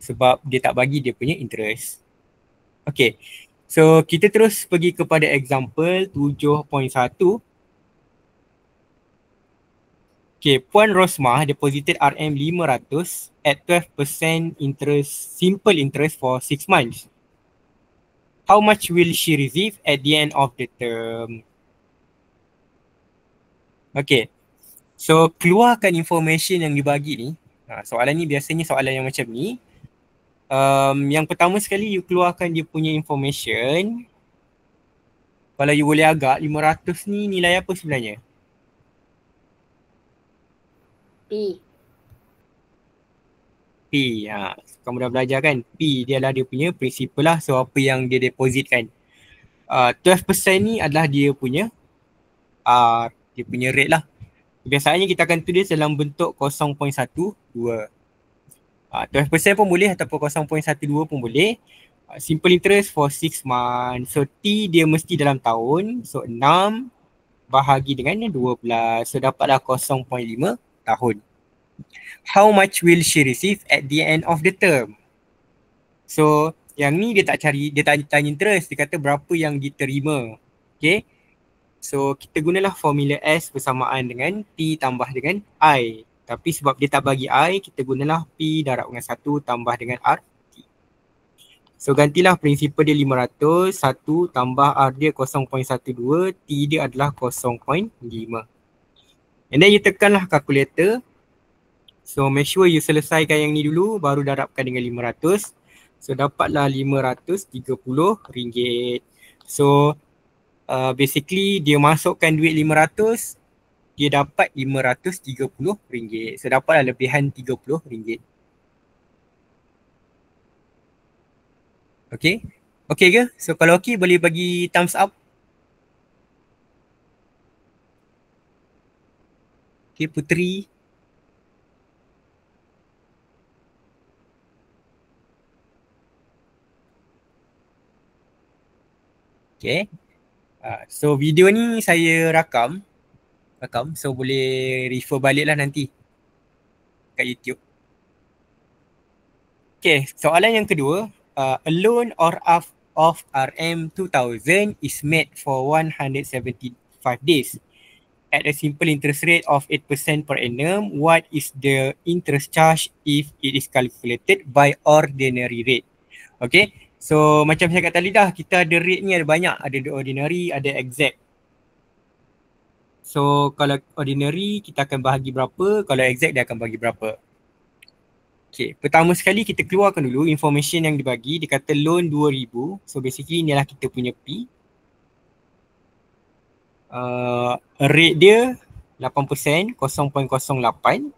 sebab dia tak bagi dia punya interest. Okay, so kita terus pergi kepada example 7.1. Okay, Puan Rosmah deposited RM500 at 12% interest, simple interest for 6 months. How much will she receive at the end of the term? Okay, so keluarkan information yang dibagi ni. Soalan ni biasanya soalan yang macam ni. Yang pertama sekali you keluarkan dia punya information. Kalau you boleh agak, 500 ni nilai apa sebenarnya? P. Kamu dah belajar kan? P dia adalah dia punya principal lah. So apa yang dia deposit kan. 12% ni adalah dia punya dia punya rate lah. Biasanya kita akan tulis dalam bentuk 0.12. 12% pun boleh ataupun 0.12 pun boleh. Simple interest for 6 months. So T dia mesti dalam tahun. So 6 bahagi dengan 12. So dapatlah 0.5 tahun. How much will she receive at the end of the term? So yang ni dia tak cari, dia tak tanya interest, dia kata berapa yang diterima. Okay, so kita gunalah formula S bersamaan dengan P tambah dengan I. Tapi sebab dia tak bagi I, kita gunalah P darab dengan 1 tambah dengan RT. So gantilah prinsipal dia 500, 1 tambah R dia 0.12, T dia adalah 0.5. And then you tekanlah kalkulator. So make sure you selesaikan yang ni dulu, baru darabkan dengan 500. So dapatlah RM530. So basically dia masukkan duit 500, dia dapat RM530. So dapatlah lebihan RM30. Okay? Okay ke? So kalau okay boleh bagi thumbs up. Okay, Putri. Okay. So video ni saya rakam. So boleh refer balik lah nanti kat YouTube. Okay, soalan yang kedua. A loan or of RM2,000 is made for 175 days at a simple interest rate of 8% per annum. What is the interest charge if it is calculated by ordinary rate? Okay, so macam saya kata tadi dah, kita ada rate ni ada banyak. Ada ordinary, ada exact. So kalau ordinary kita akan bahagi berapa, kalau exact dia akan bagi berapa. Okay, pertama sekali kita keluarkan dulu information yang dibagi. Dia kata loan 2,000. So basically inilah kita punya P. Rate dia 8%, 0.08.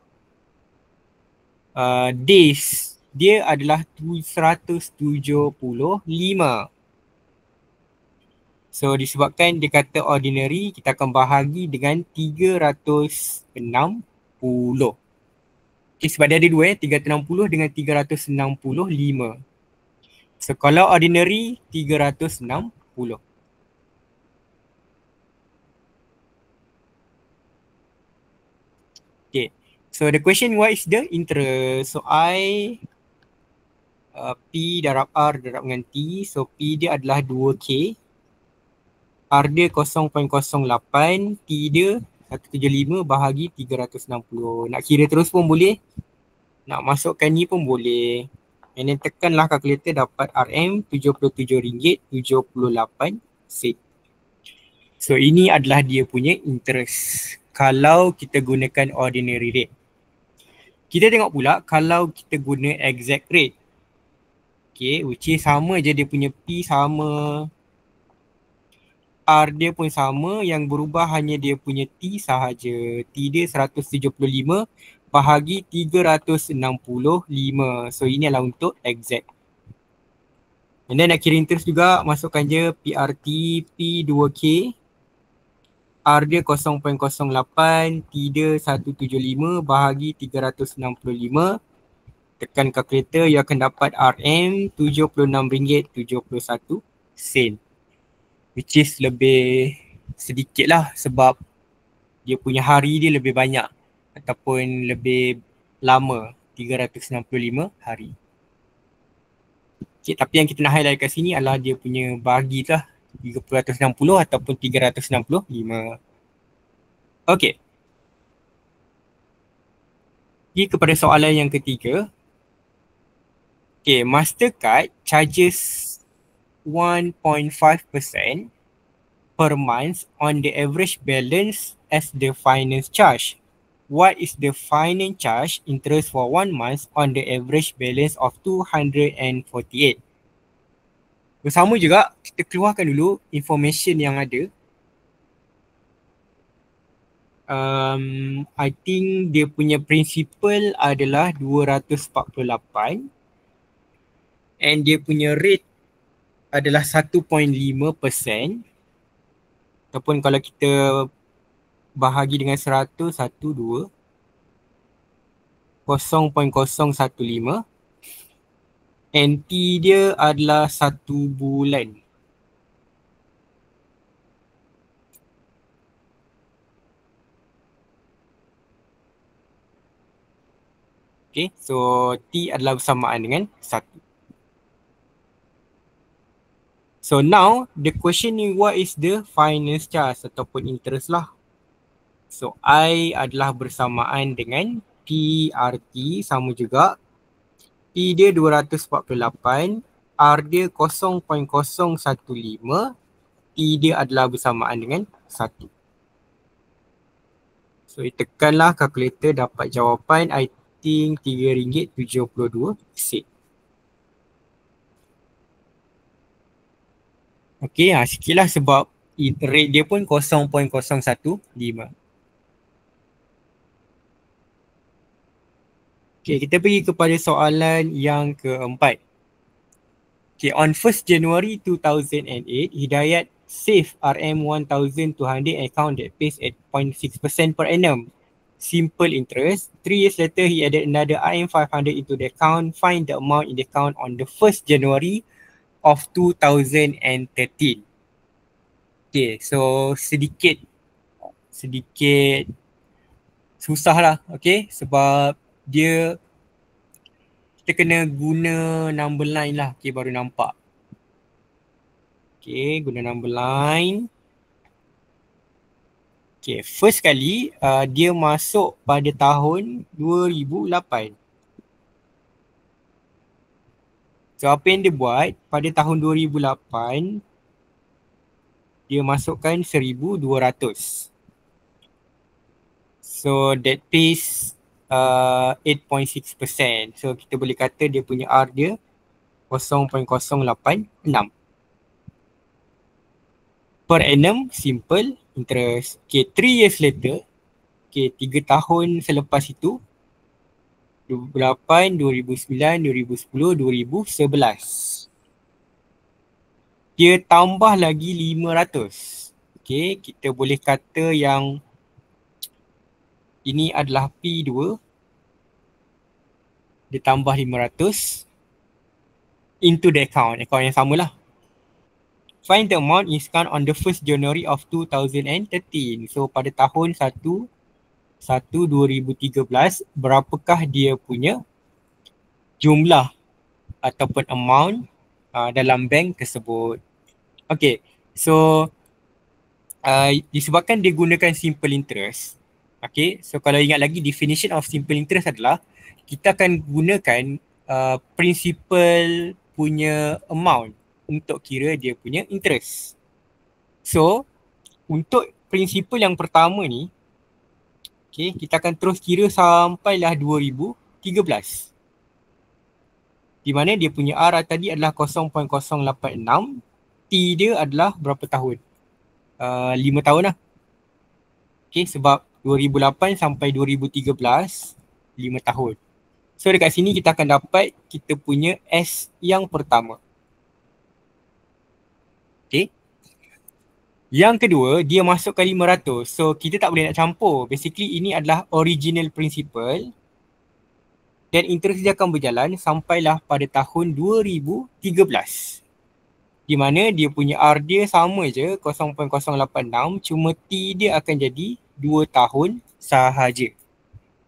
Days dia adalah 175. So disebabkan dia kata ordinary, kita akan bahagi dengan 360. Okay, sebab dia ada dua 360 dengan 365. So kalau ordinary 360. Okay, so the question, what is the interest? So P darab R darab dengan T. So P dia adalah 2K. R dia 0.08. T dia 175 bahagi 360. Nak kira terus pun boleh. Nak masukkan ni pun boleh. And then tekanlah kalkulator, dapat RM RM77.78. So ini adalah dia punya interest kalau kita gunakan ordinary rate. Kita tengok pula kalau kita guna exact rate. Okay, which is sama je, dia punya P sama, R dia pun sama, yang berubah hanya dia punya T sahaja. T dia 175 bahagi 365. So ini adalah untuk exact. And then nak kira interest juga, masukkan je PRT P 2K. R dia 0.08, T dia 175 bahagi 365. Tekan kalkulator, you akan dapat RM RM76.71. Which is lebih sedikit lah sebab dia punya hari dia lebih banyak ataupun lebih lama, 365 hari. Okay, tapi yang kita nak highlight kat sini adalah dia punya bahagi lah 360 ataupun 365. Okay. Pergi kepada soalan yang ketiga. Okay, Mastercard charges 1.5% per month on the average balance as the finance charge. What is the finance charge interest for 1 month on the average balance of 248? Bersama juga kita keluarkan dulu information yang ada. I think dia punya principal adalah 248 and dia punya rate adalah 1.5%, ataupun kalau kita bahagi dengan 100, 12 0.015, NT dia adalah 1 bulan. Okay, so T adalah bersamaan dengan 1. So now the question ni, what is the finance charge ataupun interest lah. So I adalah bersamaan dengan PRT, sama juga. P dia 248, R dia 0.015, T dia adalah bersamaan dengan 1. So tekanlah kalkulator, dapat jawapan I think RM3.72. Okay, sikit lah sebab rate dia pun 0.015. Okay, kita pergi kepada soalan yang keempat. Okay, on 1st January 2008, Hidayat save RM1,200 account that pays at 0.6% per annum. Simple interest. 3 years later, he added another RM500 into the account. Find the amount in the account on the 1st January of 2013. Okay, so sedikit susah lah, okay, sebab dia kita kena guna number line lah, okay, baru nampak. Okay, guna number line. Okay, first kali dia masuk pada tahun 2008. So apa yang dia buat pada tahun 2008, dia masukkan 1,200. So that pays 8.6%. So kita boleh kata dia punya R dia 0.086. Per annum, simple interest. Okay, 3 years later, okay, 3 tahun selepas itu, 2008, 2009, 2010, 2011. Dia tambah lagi 500. Okay, kita boleh kata yang ini adalah P2. Dia tambah 500 into the account yang sama lah. Find the amount in account on the 1st January of 2013. So pada tahun 2013, berapakah dia punya jumlah ataupun amount dalam bank tersebut. Okay, so disebabkan dia gunakan simple interest. Okay, so kalau ingat lagi, definition of simple interest adalah kita akan gunakan principal punya amount untuk kira dia punya interest. So untuk principal yang pertama ni, okay, kita akan terus kira sampailah 2013. Di mana dia punya R tadi adalah 0.086. T dia adalah berapa tahun? 5 tahun lah. Okay, sebab 2008 sampai 2013, 5 tahun. So dekat sini kita akan dapat kita punya S yang pertama. Okay. Yang kedua, dia masukkan 500. So kita tak boleh nak campur. Basically ini adalah original principal. Dan interest dia akan berjalan sampailah pada tahun 2013. Di mana dia punya R dia sama je, 0.086. Cuma T dia akan jadi 2 tahun sahaja.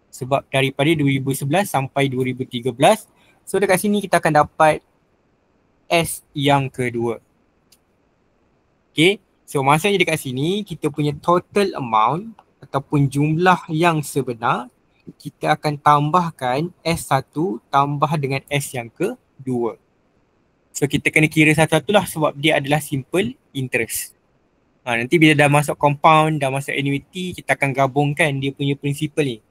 Sebab daripada 2011 sampai 2013. So dekat sini kita akan dapat S yang kedua. Okay, so maksudnya dekat sini kita punya total amount ataupun jumlah yang sebenar, kita akan tambahkan S1 tambah dengan S yang kedua. So kita kena kira satu-satu lah sebab dia adalah simple interest. Nanti bila dah masuk compound, dah masuk annuity, kita akan gabungkan dia punya principal ni.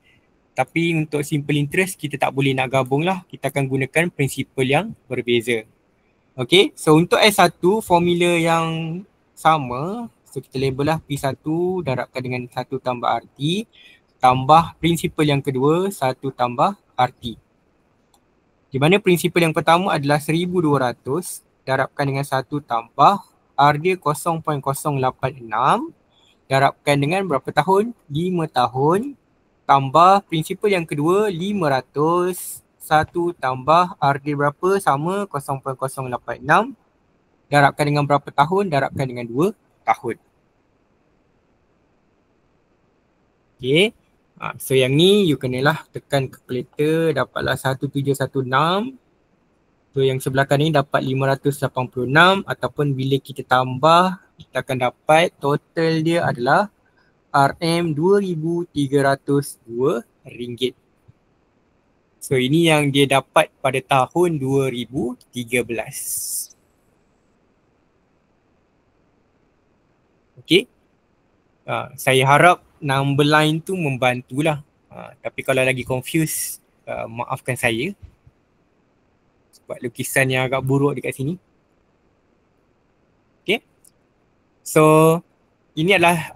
Tapi untuk simple interest kita tak boleh nak gabung lah, kita akan gunakan principal yang berbeza. Okay, so untuk S1 formula yang sama, so kita label lah P1 darabkan dengan 1 tambah RT tambah prinsipal yang kedua 1 tambah RT. Di mana prinsipal yang pertama adalah 1,200 darabkan dengan 1 tambah R dia 0.086 darabkan dengan berapa tahun? 5 tahun tambah prinsipal yang kedua 500 1 tambah R dia berapa? Sama 0.086 darabkan dengan berapa tahun? Darabkan dengan 2 tahun. Okay. So yang ni you kenalah tekan kalkulator, dapatlah 1716. So yang sebelah kanan ni dapat 586 ataupun bila kita tambah kita akan dapat total dia adalah RM2,302. So ini yang dia dapat pada tahun 2013. Okay. Saya harap number line tu membantulah. Tapi kalau lagi confused, maafkan saya. Sebab lukisan yang agak buruk dekat sini. Okay. So ini adalah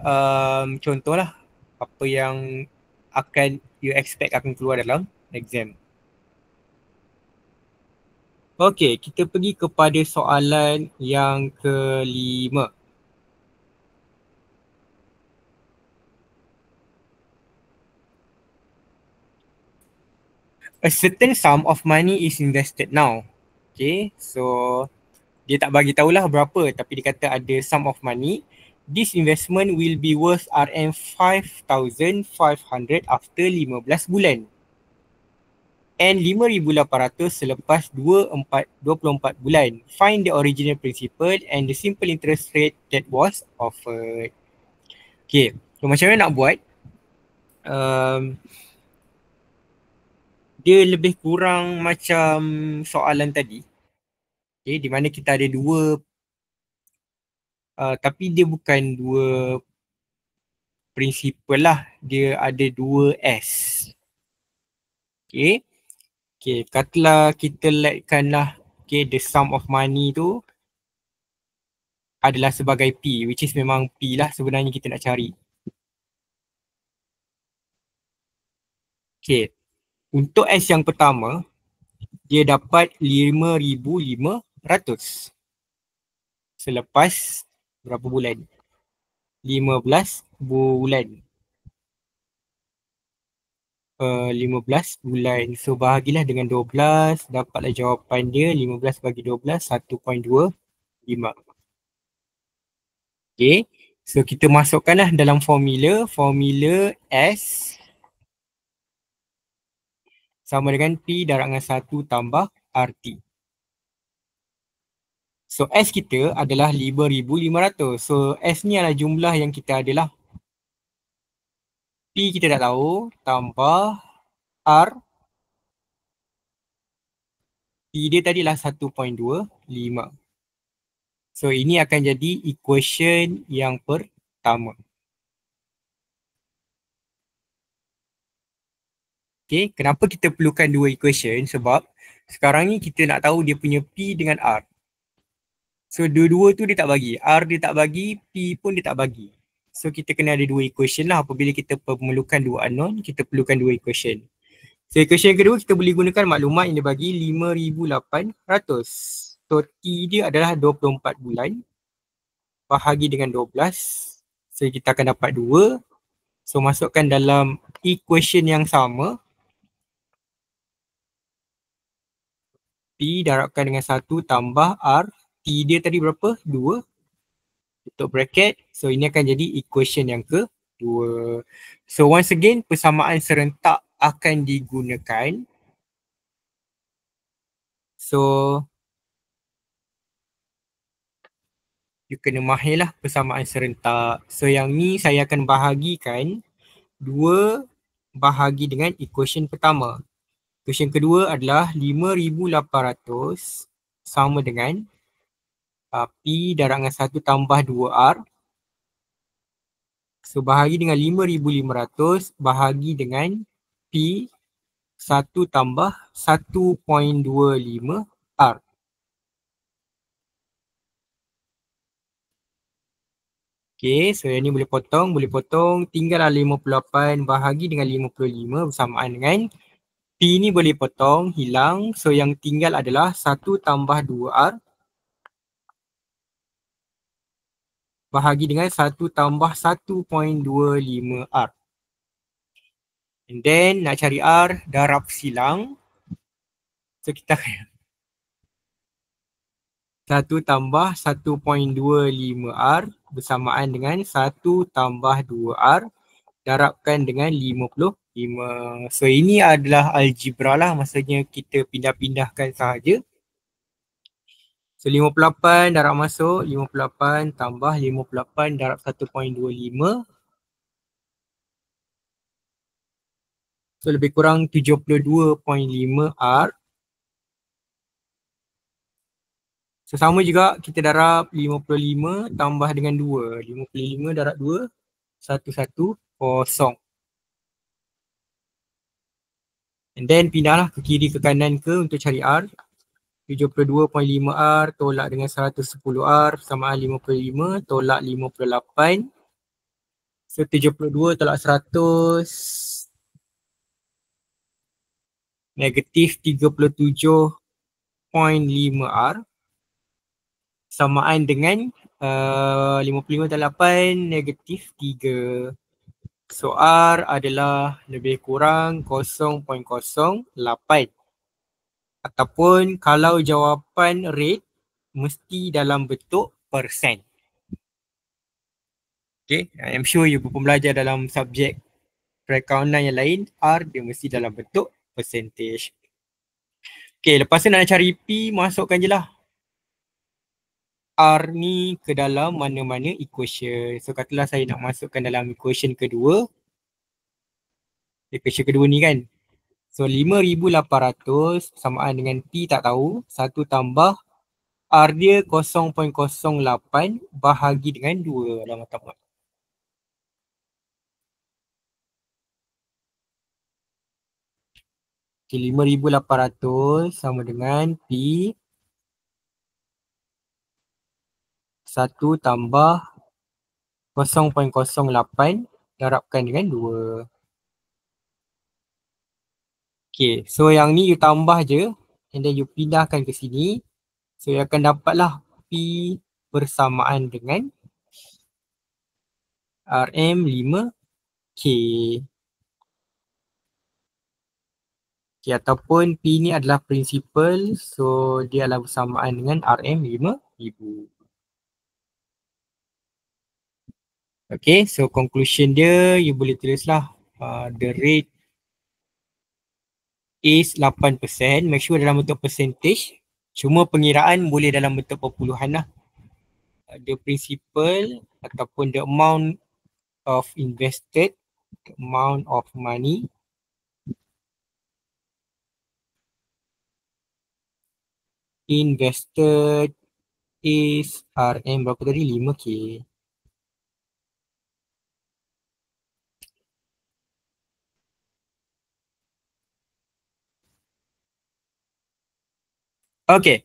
contohlah apa yang akan you expect akan keluar dalam exam. Okay, kita pergi kepada soalan yang kelima. A certain sum of money is invested now. Okay, so dia tak bagi tahulah berapa tapi dia kata ada sum of money. This investment will be worth RM5,500 after 15 bulan. And 5,800 selepas 24 bulan. Find the original principal and the simple interest rate that was offered. Okay, so macam mana nak buat? Dia lebih kurang macam soalan tadi. Okay, di mana kita ada dua, tapi dia bukan dua prinsipal lah. Dia ada dua S. Okay. Okay, katalah kita letkanlah the sum of money tu adalah sebagai P, which is memang P lah sebenarnya kita nak cari. Okay, untuk S yang pertama, dia dapat 5,500 selepas berapa bulan? 15 bulan. 15 bulan. So bahagilah dengan 12, dapatlah jawapan dia 15 bagi 12, 1.25. Okay, so kita masukkanlah dalam formula S sama dengan P darab dengan 1 tambah RT. So S kita adalah 5,500. So S ni adalah jumlah yang kita adalah. P kita tak tahu, tambah R. P dia tadi lah 1.25. So ini akan jadi equation yang pertama. Okay, kenapa kita perlukan dua equation? Sebab sekarang ni kita nak tahu dia punya P dengan R. So dua-dua tu dia tak bagi. R dia tak bagi, P pun dia tak bagi. So kita kena ada dua equation lah. Apabila kita memerlukan dua unknown, kita perlukan dua equation. So equation yang kedua kita boleh gunakan maklumat yang dia bagi 5,800. So T dia adalah 24 bulan bahagi dengan 12. So kita akan dapat 2. So masukkan dalam equation yang sama. P darabkan dengan 1 tambah R. T dia tadi berapa? 2. Tutup bracket. So ini akan jadi equation yang kedua. So once again persamaan serentak akan digunakan. So you kena mahirlah persamaan serentak. So yang ni saya akan bahagikan 2 bahagi dengan equation pertama. Equation kedua adalah 5,800 sama dengan P darab dengan 1 tambah 2R. So bahagi dengan 5,500 bahagi dengan P 1 tambah 1.25R. Okay, so yang ni boleh potong, tinggallah 58 bahagi dengan 55 bersamaan dengan P ni boleh potong, hilang. So yang tinggal adalah 1 tambah 2R bahagi dengan 1 tambah 1.25R. And then nak cari R, darab silang. So kita 1 tambah 1.25R bersamaan dengan 1 tambah 2R darabkan dengan 55. So ini adalah algebra lah, maksudnya kita pindah-pindahkan sahaja. So 58 darab masuk, 58 tambah 58 darab 1.25. So So lebih kurang 72.5 R. So sama juga kita darab 55 tambah dengan 2. 55 darab 2, 110. And then pindahlah ke kiri ke kanan ke untuk cari R. 72.5 R tolak dengan 110 R sama 55 tolak 58. So 72 tolak 100 negatif 37.5 R samaan dengan 55 tolak 8 negatif 3. So R adalah lebih kurang 0.08. Ataupun kalau jawapan rate mesti dalam bentuk persen. Okay, I'm sure you pembelajar dalam subjek perakaunan yang lain, R dia mesti dalam bentuk percentage. Okay, lepas tu nak cari P, masukkan je lah R ni ke dalam mana-mana equation. So katalah saya nak masukkan dalam equation kedua. Equation kedua ni kan. So 5,800 samaan dengan P tak tahu. 1 tambah R dia 0.08 bahagi dengan 2 dalam matematik. Okay, 5,800 sama dengan P 1 tambah 0.08 darabkan dengan 2. Okay, so yang ni you tambah je and then you pindahkan ke sini. So you akan dapatlah P bersamaan dengan RM5K. Okay, ataupun P ni adalah principal, so dia adalah bersamaan dengan RM5,000. Okay, so conclusion dia you boleh tulislah the rate is 8%. Make sure dalam bentuk percentage. Cuma pengiraan boleh dalam bentuk perpuluhan lah. The principal ataupun the amount of invested, the amount of money invested is RM berapa tadi? 5K. Okay.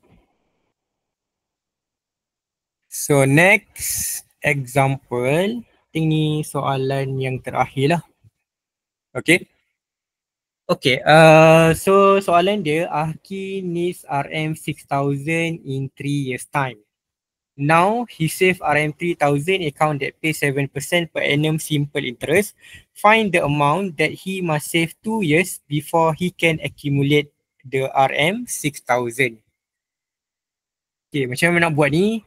So next example, I think ni soalan yang terakhir lah. Okay. Okay, so soalan dia, Aki needs RM6,000 in 3 years time. Now he save RM3,000 account that pays 7% per annum simple interest. Find the amount that he must save 2 years before he can accumulate the RM6,000. Okay, macam mana nak buat ni?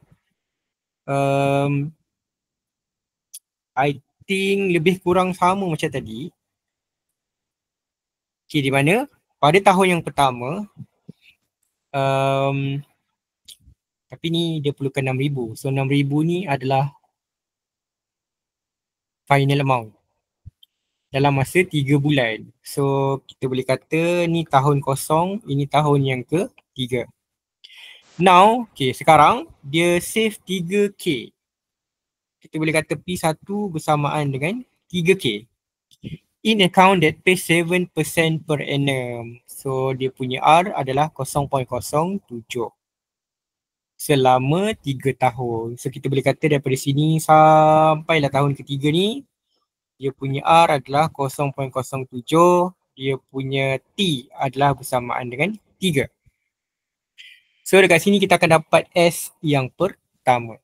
I think lebih kurang sama macam tadi. Okay, di mana pada tahun yang pertama tapi ni dia perlukan 6,000. So 6,000 ni adalah final amount dalam masa 3 bulan. So kita boleh kata ni tahun kosong, ini tahun yang ke-3. Now, okay, sekarang dia save 3K. Kita boleh kata P1 bersamaan dengan 3K. In account that pays 7% per annum. So dia punya R adalah 0.07 selama 3 tahun. So kita boleh kata daripada sini sampailah tahun ketiga ni, dia punya R adalah 0.07, dia punya T adalah bersamaan dengan 3. So dekat sini kita akan dapat S yang pertama.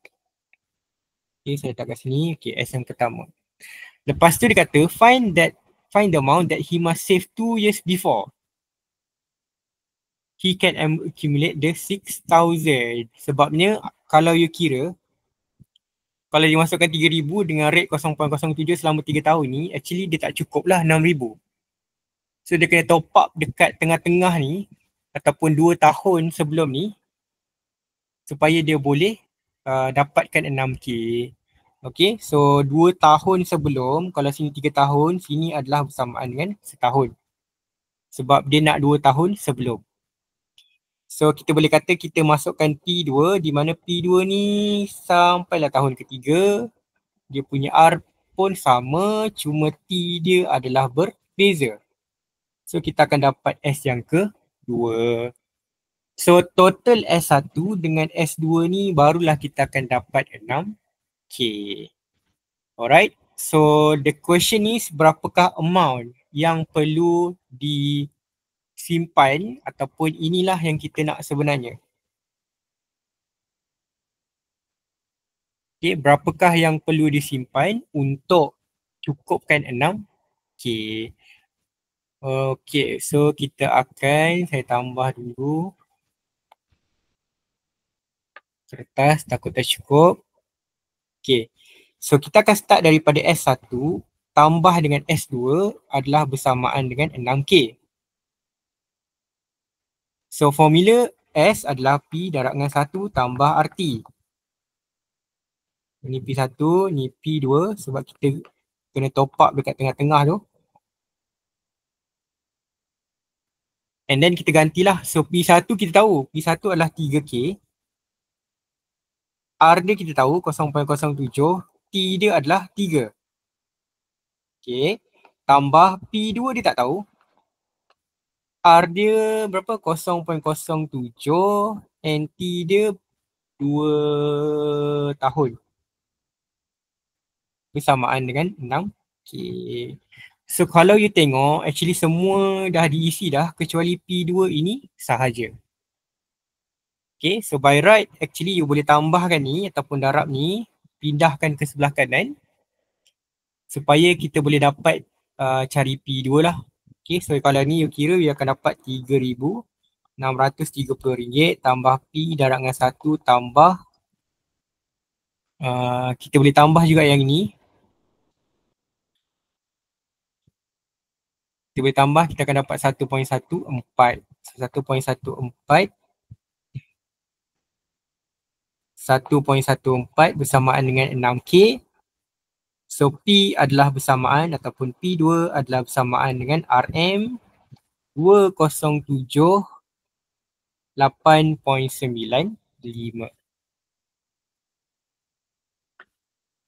Okay, saya letak kat sini. Okay, S yang pertama. Lepas tu dia kata find the amount that he must save 2 years before he can accumulate the 6,000. Sebabnya kalau you kira, kalau dia masukkan 3,000 dengan rate 0.07 selama 3 tahun ni, actually dia tak cukup lah 6,000. So dia kena top up dekat tengah-tengah ni ataupun 2 tahun sebelum ni supaya dia boleh dapatkan 6K. Okay, so 2 tahun sebelum, kalau sini 3 tahun, sini adalah bersamaan dengan setahun. sebab dia nak 2 tahun sebelum. So kita boleh kata kita masukkan P2 di mana P2 ni sampailah tahun ketiga. Dia punya R pun sama, cuma T dia adalah berbeza. So kita akan dapat S yang kedua. So total S1 dengan S2 ni barulah kita akan dapat 6K. Alright. So the question is berapakah amount yang perlu disimpan ataupun inilah yang kita nak sebenarnya. Okay, berapakah yang perlu disimpan untuk cukupkan 6K. Okay, so kita akan, saya tambah dulu kertas, takut tak cukup. Okay, so kita akan start daripada S1 tambah dengan S2 adalah bersamaan dengan 6K. So formula S adalah P darab dengan 1 tambah RT. Ini P1, ni P2 sebab kita kena top up dekat tengah-tengah tu. And then kita gantilah. So P1 kita tahu, P1 adalah 3K. R dia kita tahu 0.07, T dia adalah 3. Okay, tambah P2 dia tak tahu. R dia berapa? 0.07 and T dia 2 tahun. Bersamaan dengan 6K. So kalau you tengok, actually semua dah diisi dah kecuali P2 ini sahaja. Okay, so by right, actually you boleh tambahkan ni ataupun darab ni, pindahkan ke sebelah kanan supaya kita boleh dapat cari P2 lah. Okay, so kalau ni you kira, you akan dapat RM3,630 tambah P darab dengan 1 tambah kita boleh tambah juga yang ni. Kita boleh tambah, kita akan dapat 1.14. 1.14 bersamaan dengan 6K. So P adalah bersamaan ataupun P2 adalah bersamaan dengan RM 207.8.95.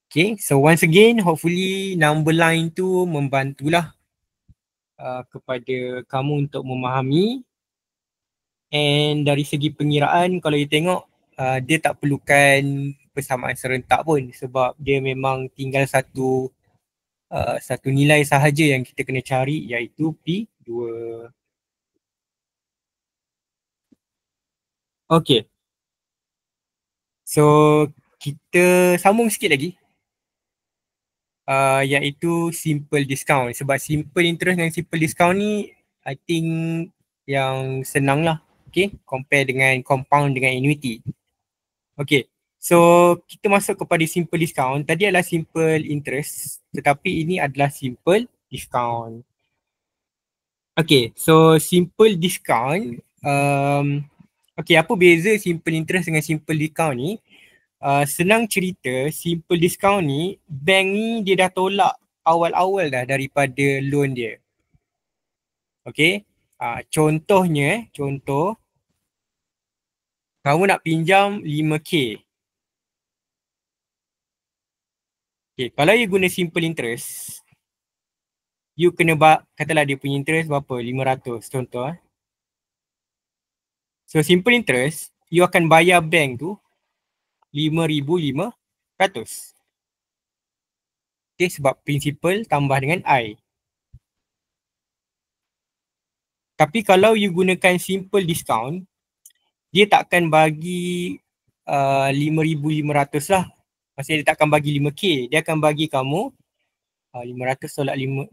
Okay, so once again, hopefully number line tu membantulah kepada kamu untuk memahami. And dari segi pengiraan, kalau you tengok, dia tak perlukan persamaan serentak pun sebab dia memang tinggal satu nilai sahaja yang kita kena cari, iaitu P2. Okay. So kita sambung sikit lagi. Iaitu simple discount. Sebab simple interest dan simple discount ni I think yang senang lah. Okay, compare dengan compound dengan annuity. Okay, so kita masuk kepada simple discount. Tadi adalah simple interest, tetapi ini adalah simple discount. Okay, so simple discount, okay, apa beza simple interest dengan simple discount ni? Senang cerita, simple discount ni, bank ni dia dah tolak awal-awal dah daripada loan dia. Okay, contohnya, contoh kamu nak pinjam 5K. Okay, kalau you guna simple interest, you kena katalah dia punya interest berapa? 500 contoh. So simple interest, you akan bayar bank tu 5,500. Okay, sebab principal tambah dengan I. Tapi kalau you gunakan simple discount, dia takkan bagi 5,500 lah. Maksudnya dia takkan bagi 5K. Dia akan bagi kamu 500 tolak 5,000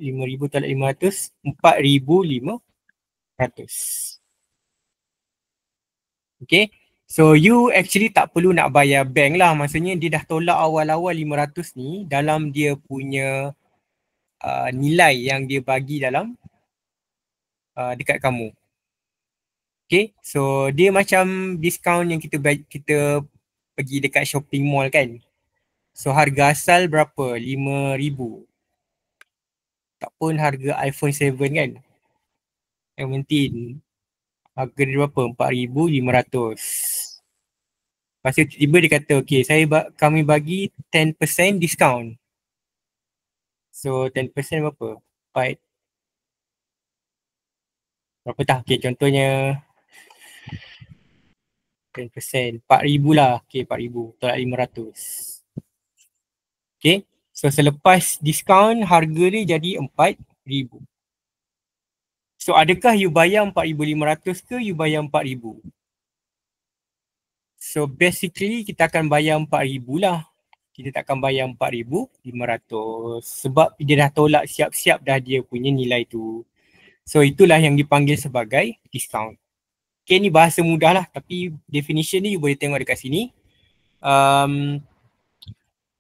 tolak 500, 4,500. Okay. So you actually tak perlu nak bayar bank lah. Maksudnya dia dah tolak awal-awal 500 ni dalam dia punya nilai yang dia bagi dalam dekat kamu. Okay, so dia macam diskaun yang kita pergi dekat shopping mall kan. So harga asal berapa? 5,000. Tak pun harga iPhone 7 kan. 17. Harga dia berapa? 4,500. Lepas tu tiba-tiba dia kata, okay, kami bagi 10% discount. So 10% berapa? 4. Berapa tak? Okay, contohnya 10%, 4,000 lah. Okay, 4,000, tolak 500. Okay, so selepas diskaun harga dia jadi 4,000. So adakah you bayar 4,500 ke you bayar 4,000? So basically kita akan bayar 4,000 lah. Kita tak akan bayar 4,500 sebab dia dah tolak siap-siap dah dia punya nilai tu. So itulah yang dipanggil sebagai discount. Okay, ni bahasa mudah lah tapi definition ni you boleh tengok dekat sini.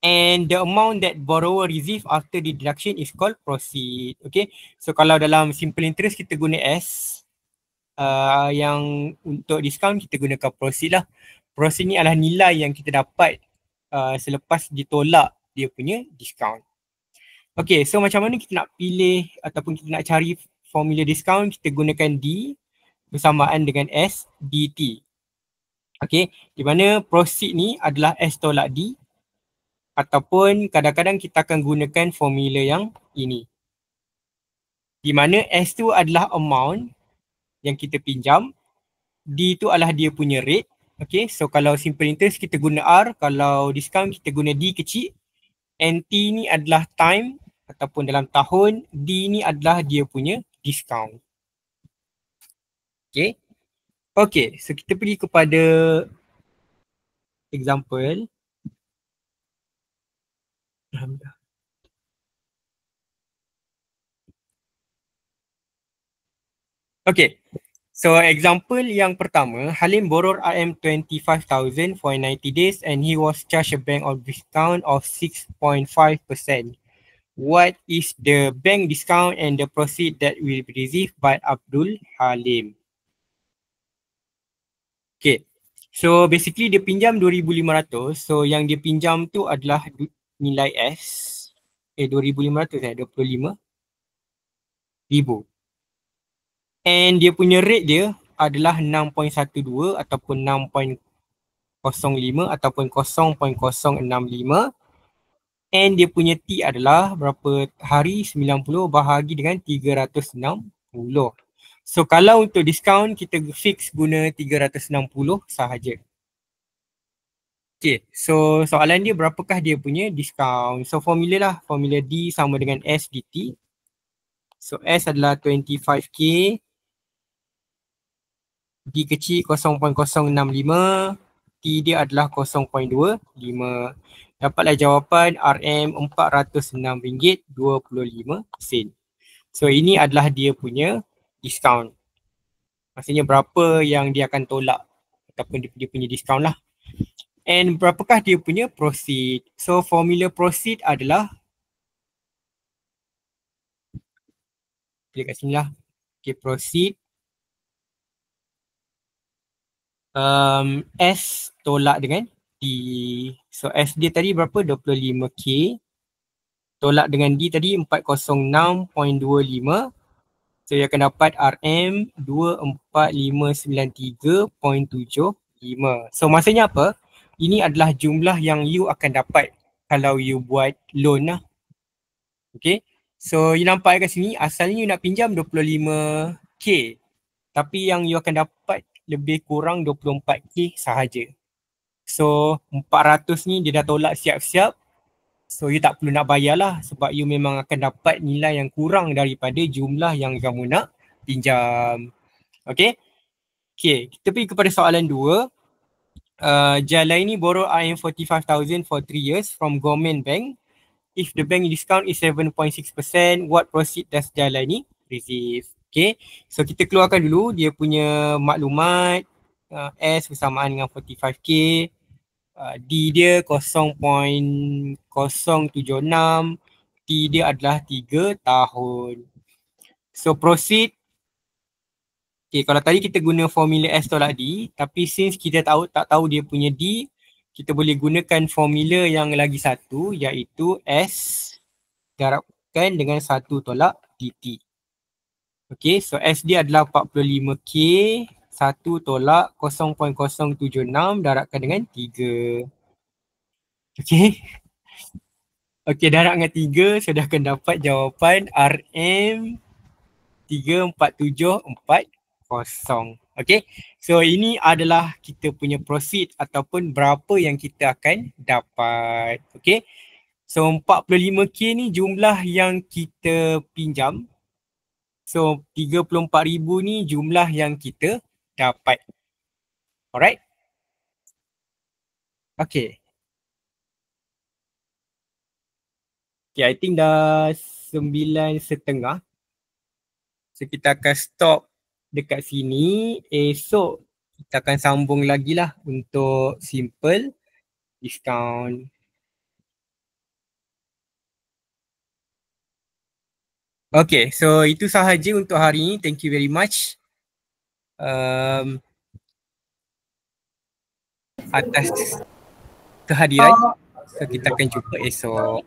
And the amount that borrower receive after the deduction is called proceed. Okay, so kalau dalam simple interest kita guna S, yang untuk discount kita gunakan proceed lah. Proceed ni adalah nilai yang kita dapat selepas ditolak dia punya discount. Okay, so macam mana kita nak pilih ataupun kita nak cari formula discount, kita gunakan D bersamaan dengan S DT. Okay, di mana proceed ni adalah S tolak D. Ataupun kadang-kadang kita akan gunakan formula yang ini. Di mana S tu adalah amount yang kita pinjam. D tu adalah dia punya rate. Okay, so kalau simple interest kita guna R. Kalau discount kita guna D kecil. NT ni adalah time ataupun dalam tahun. D ni adalah dia punya discount. Okay. Okay, so kita pergi kepada example. Okay, so example yang pertama, Halim borrowed RM25,000 for 90 days and he was charged a bank of discount of 6.5%. What is the bank discount and the proceed that will be received by Abdul Halim? Okay, so basically dia pinjam 2,500. So yang dia pinjam tu adalah nilai S. 2,500 25,000. And dia punya rate dia adalah 6.12 ataupun 6.05 ataupun 0.065. And dia punya T adalah berapa hari? 90 bahagi dengan 360. So kalau untuk discount kita fix guna 360 sahaja. Okay, so soalan dia berapakah dia punya discount? So formula lah, formula D sama dengan S dt. So S adalah 25k, D kecil 0.065, T dia adalah 0.25. Dapatlah jawapan RM RM406.25. So ini adalah dia punya discount. Maksudnya berapa yang dia akan tolak ataupun dia punya discount lah. And berapakah dia punya proceed? So formula proceed adalah, kat sini lah. Okay, proceed. S tolak dengan D. So S dia tadi berapa? 25k. Tolak dengan D tadi 406.25. So dia akan dapat RM 24593.75. So maksudnya apa? Ini adalah jumlah yang you akan dapat kalau you buat loan lah. Okay. So you nampak kat sini asalnya you nak pinjam 25k. Tapi yang you akan dapat lebih kurang 24k sahaja. So 400 ni dia dah tolak siap-siap. So you tak perlu nak bayar lah sebab you memang akan dapat nilai yang kurang daripada jumlah yang kamu nak pinjam. Okay. Okay, kita pergi kepada soalan 2. Jalaini borrow RM45,000 for 3 years from government bank. If the bank discount is 7.6%, what proceed does Jalaini receive? Okay, so kita keluarkan dulu dia punya maklumat. S bersamaan dengan 45k. D dia 0.076. T dia adalah 3 tahun. So proceed. Okay, kalau tadi kita guna formula S tolak D, tapi since kita tak tahu dia punya D, kita boleh gunakan formula yang lagi satu iaitu S darabkan dengan 1 tolak DT. Okay, so S dia adalah 45K, 1 tolak 0.076 darabkan dengan 3. Okay. Okay, darab dengan 3, so dah akan dapat jawapan RM 34740. Okay, so ini adalah kita punya profit ataupun berapa yang kita akan dapat. Okay, so 45K ni jumlah yang kita pinjam. So 34,000 ni jumlah yang kita dapat. Alright. Okay. Okay, I think dah 9:30. So kita akan stop dekat sini. Esok kita akan sambung lagi lah untuk simple discount. Okay, so itu sahaja untuk hari ini. Thank you very much. Atas kehadiran. So kita akan jumpa esok.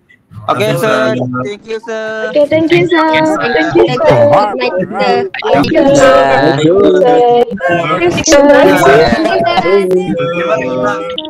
Okay, sir. Thank you, sir. Okay, thank you, sir. Thank you, sir. Thank you, sir. Thank you, sir. Thank you, sir.